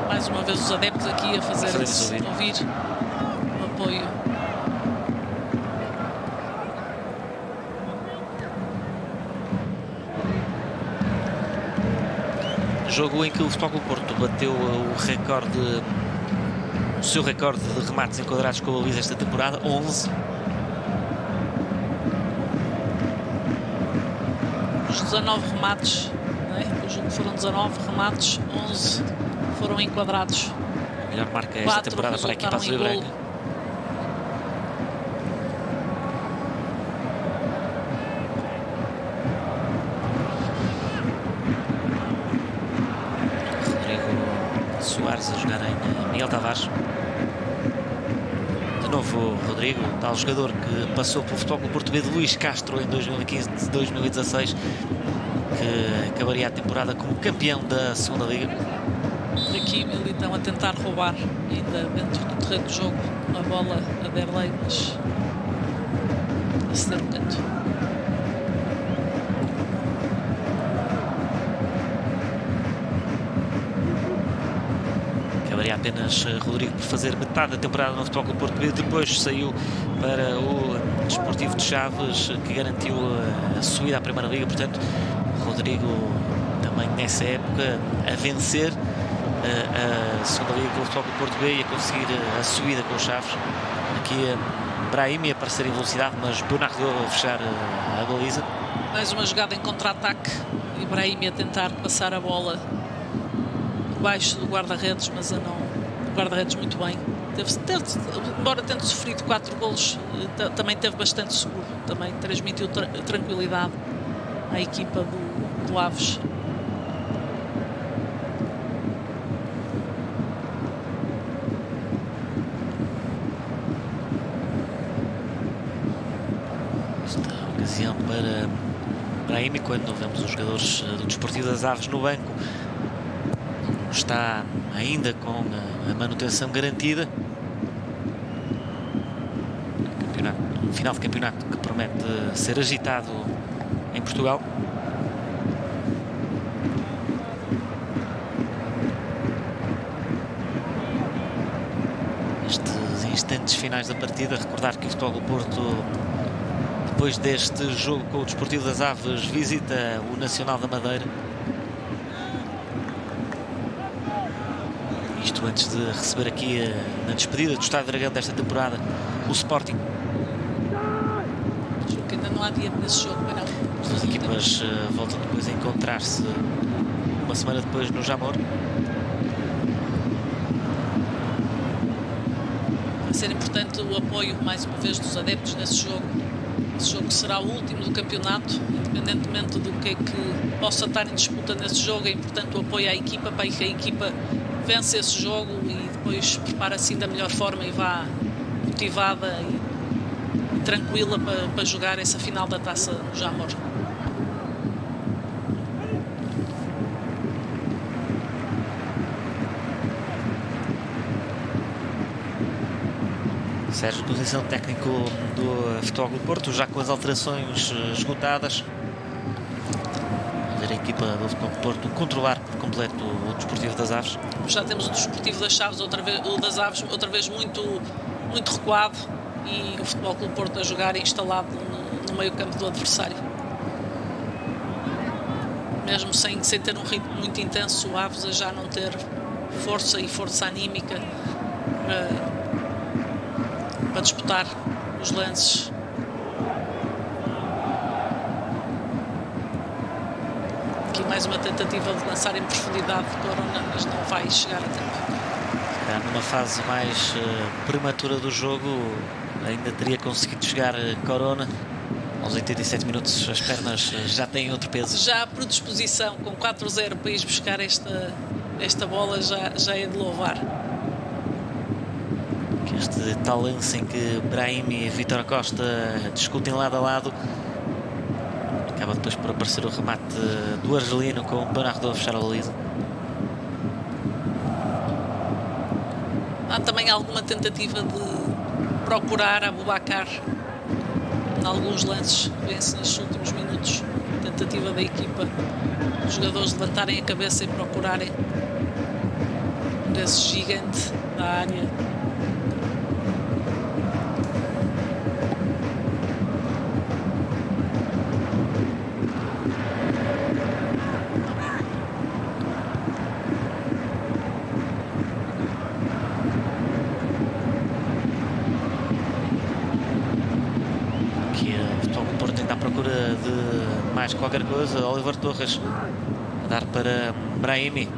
Mais uma vez os adeptos aqui a fazer ouvir o apoio. Jogo em que o Futebol Clube Porto bateu o seu recorde de remates enquadrados com a baliza esta temporada, 11. Os 19 remates, não é? O jogo foram 19 remates, 11 foram enquadrados. A melhor marca esta temporada para a equipa azul e branca. Soares a jogar em Miguel Tavares. De novo Rodrigo, tal jogador que passou pelo Futebol Clube Porto B de Luís Castro em 2015-2016, que acabaria a temporada como campeão da segunda Liga. Aqui Militão a tentar roubar ainda dentro do terreno de jogo a bola a Derlei, mas a ceder o canto. Acabaria apenas Rodrigo por fazer metade da temporada no Futebol Clube Porto B. Depois saiu para o Desportivo de Chaves, que garantiu a subida à Primeira Liga. Portanto, Rodrigo também nessa época a vencer a segunda Liga com o Futebol Clube Porto B e a conseguir a subida com os Chaves. Aqui Brahimi a aparecer em velocidade, mas Bernardo a fechar a baliza. Mais uma jogada em contra-ataque e Brahimi a tentar passar a bola baixo do guarda-redes, mas o guarda-redes muito bem. Embora tenha sofrido 4 golos, também teve bastante seguro, também transmitiu tranquilidade à equipa do Aves. Esta ocasião para Brahimi, quando vemos os jogadores do Desportivo das Aves no banco, está ainda com a manutenção garantida. Um final de campeonato que promete ser agitado em Portugal. Estes instantes finais da partida, recordar que o Futebol do Porto, depois deste jogo com o Desportivo das Aves, visita o Nacional da Madeira. Isto antes de receber aqui na despedida do Estádio Dragão desta temporada o Sporting. Que ainda não há dia nesse jogo, mas não. As duas equipas voltam depois a encontrar-se uma semana depois no Jamor. Vai ser importante o apoio, mais uma vez, dos adeptos nesse jogo. Esse jogo será o último do campeonato, independentemente do que é que possa estar em disputa nesse jogo. É importante o apoio à equipa, para que a equipa vence esse jogo e depois prepara-se da melhor forma e vá motivada e tranquila para jogar essa final da Taça do Jamor. Sérgio Conceição, técnico do Futebol Clube do Porto, já com as alterações esgotadas. A equipa do Futebol Clube do Porto controlar por completo o Desportivo das Aves. Já temos o Desportivo das Aves outra vez muito recuado, e o Futebol Clube do Porto a jogar instalado no meio campo do adversário. Mesmo sem ter um ritmo muito intenso, o Aves a já não ter força anímica para disputar os lances. Aqui mais uma tentativa de lançar em profundidade de Corona, mas não vai chegar a tempo. Numa fase mais prematura do jogo, ainda teria conseguido chegar Corona. Aos 87 minutos as pernas já têm outro peso. Já a predisposição com 4-0 para ir buscar esta bola já é de louvar. Este tal lance em que Brahimi e Vítor Costa discutem lado a lado, acaba depois por aparecer o remate do argelino com o Bernardo a fechar a baliza. Há também alguma tentativa de procurar Aboubakar em alguns lances, vê-se nestes últimos minutos, tentativa da equipa, os jogadores levantarem a cabeça e procurarem esse gigante da área. Mais qualquer coisa, Oliver Torres a dar para Brahimi,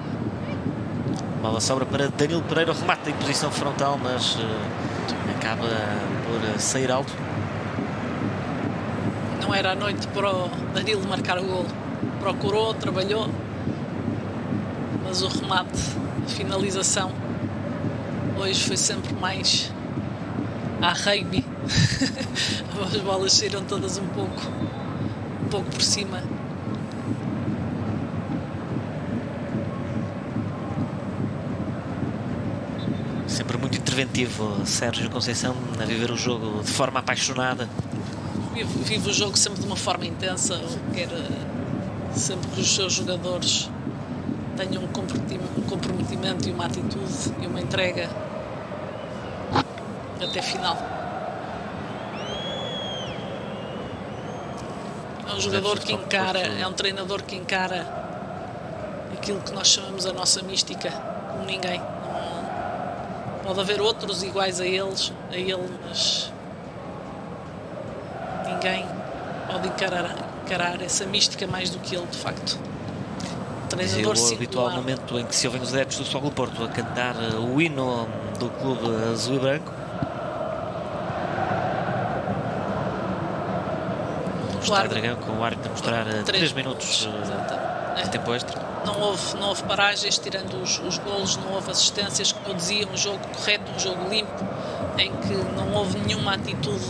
bola sobra para Danilo Pereira, o remate em posição frontal, mas acaba por sair alto. Não era a noite para o Danilo marcar o golo, procurou, trabalhou, mas o remate, a finalização hoje foi sempre mais a rugby. As bolas saíram todas um pouco por cima. Sempre muito interventivo Sérgio Conceição, a viver o jogo de forma apaixonada. Vive o jogo sempre de uma forma intensa, quer sempre que os seus jogadores tenham um comprometimento e uma atitude e uma entrega até final. É um jogador que encara, é um treinador que encara aquilo que nós chamamos a nossa mística como ninguém. Pode haver outros iguais a ele, mas ninguém pode encarar essa mística mais do que ele, de facto. Treinador o habitual momento em que se ouvem os adeptos do Futebol Clube do Porto a cantar o hino do clube azul e branco. Está Dragão, com o árbitro a mostrar 3 minutos de tempo extra. Não houve paragens, tirando os golos, não houve assistências, como eu dizia, um jogo correto, um jogo limpo, em que não houve nenhuma atitude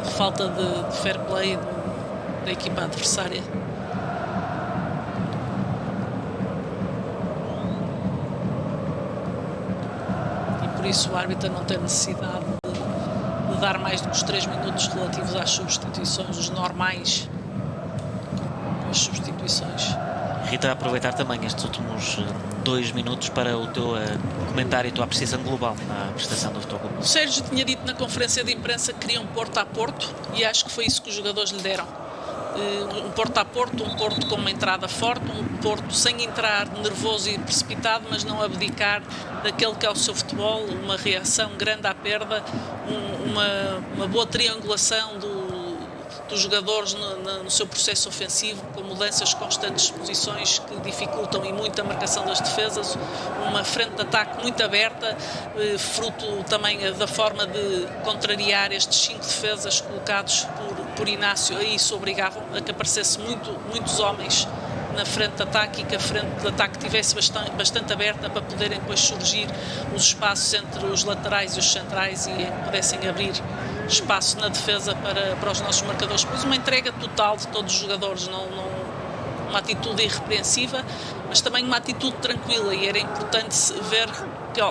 de falta de fair play da equipa adversária. E por isso o árbitro não tem necessidade de dar mais do que os 3 minutos relativos às substituições, os normais com as substituições. Rita, aproveitar também estes últimos 2 minutos para o teu comentário e a tua apreciação global na prestação do Futebol Clube. O Sérgio tinha dito na conferência de imprensa que queria um Porto a Porto e acho que foi isso que os jogadores lhe deram. Um Porto a Porto, um Porto com uma entrada forte, um Porto sem entrar nervoso e precipitado, mas não abdicar daquele que é o seu futebol, uma reação grande à perda, uma boa triangulação dos jogadores no seu processo ofensivo, com mudanças constantes de posições que dificultam e muito a marcação das defesas, uma frente de ataque muito aberta, fruto também da forma de contrariar estes 5 defesas colocados por Inácio. A isso obrigavam a que aparecesse muitos homens na frente de ataque e que a frente de ataque estivesse bastante aberta para poderem depois surgir os espaços entre os laterais e os centrais e pudessem abrir espaço na defesa para os nossos marcadores. Depois uma entrega total de todos os jogadores, uma atitude irrepreensiva, mas também uma atitude tranquila, e era importante ver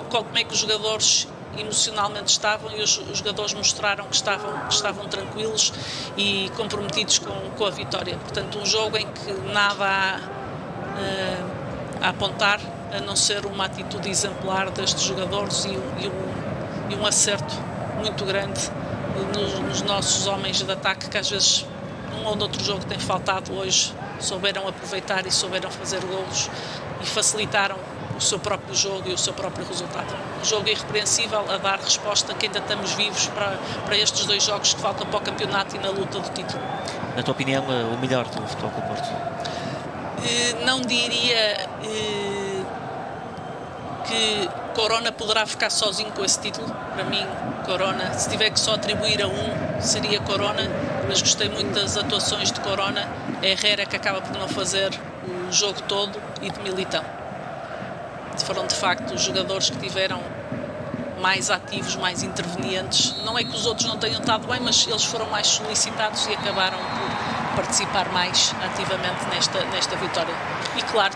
como é que os jogadores emocionalmente estavam, e os jogadores mostraram que estavam tranquilos e comprometidos com a vitória. Portanto, um jogo em que nada a apontar, a não ser uma atitude exemplar destes jogadores e um acerto muito grande nos nossos homens de ataque, que às vezes num ou noutro jogo tem faltado. Hoje souberam aproveitar e souberam fazer golos e facilitaram o seu próprio jogo e o seu próprio resultado. Um jogo irrepreensível, a dar resposta que ainda estamos vivos para estes 2 jogos que faltam para o campeonato e na luta do título. Na tua opinião, o melhor do Futebol Clube do Porto? Não diria que Corona poderá ficar sozinho com esse título. Para mim, Corona, se tiver que só atribuir a um, seria Corona, mas gostei muito das atuações de Corona. É Herrera que acaba por não fazer o jogo todo, e de Militão. Foram de facto os jogadores que tiveram mais ativos, mais intervenientes. Não é que os outros não tenham estado bem, mas eles foram mais solicitados e acabaram por participar mais ativamente nesta vitória. E claro,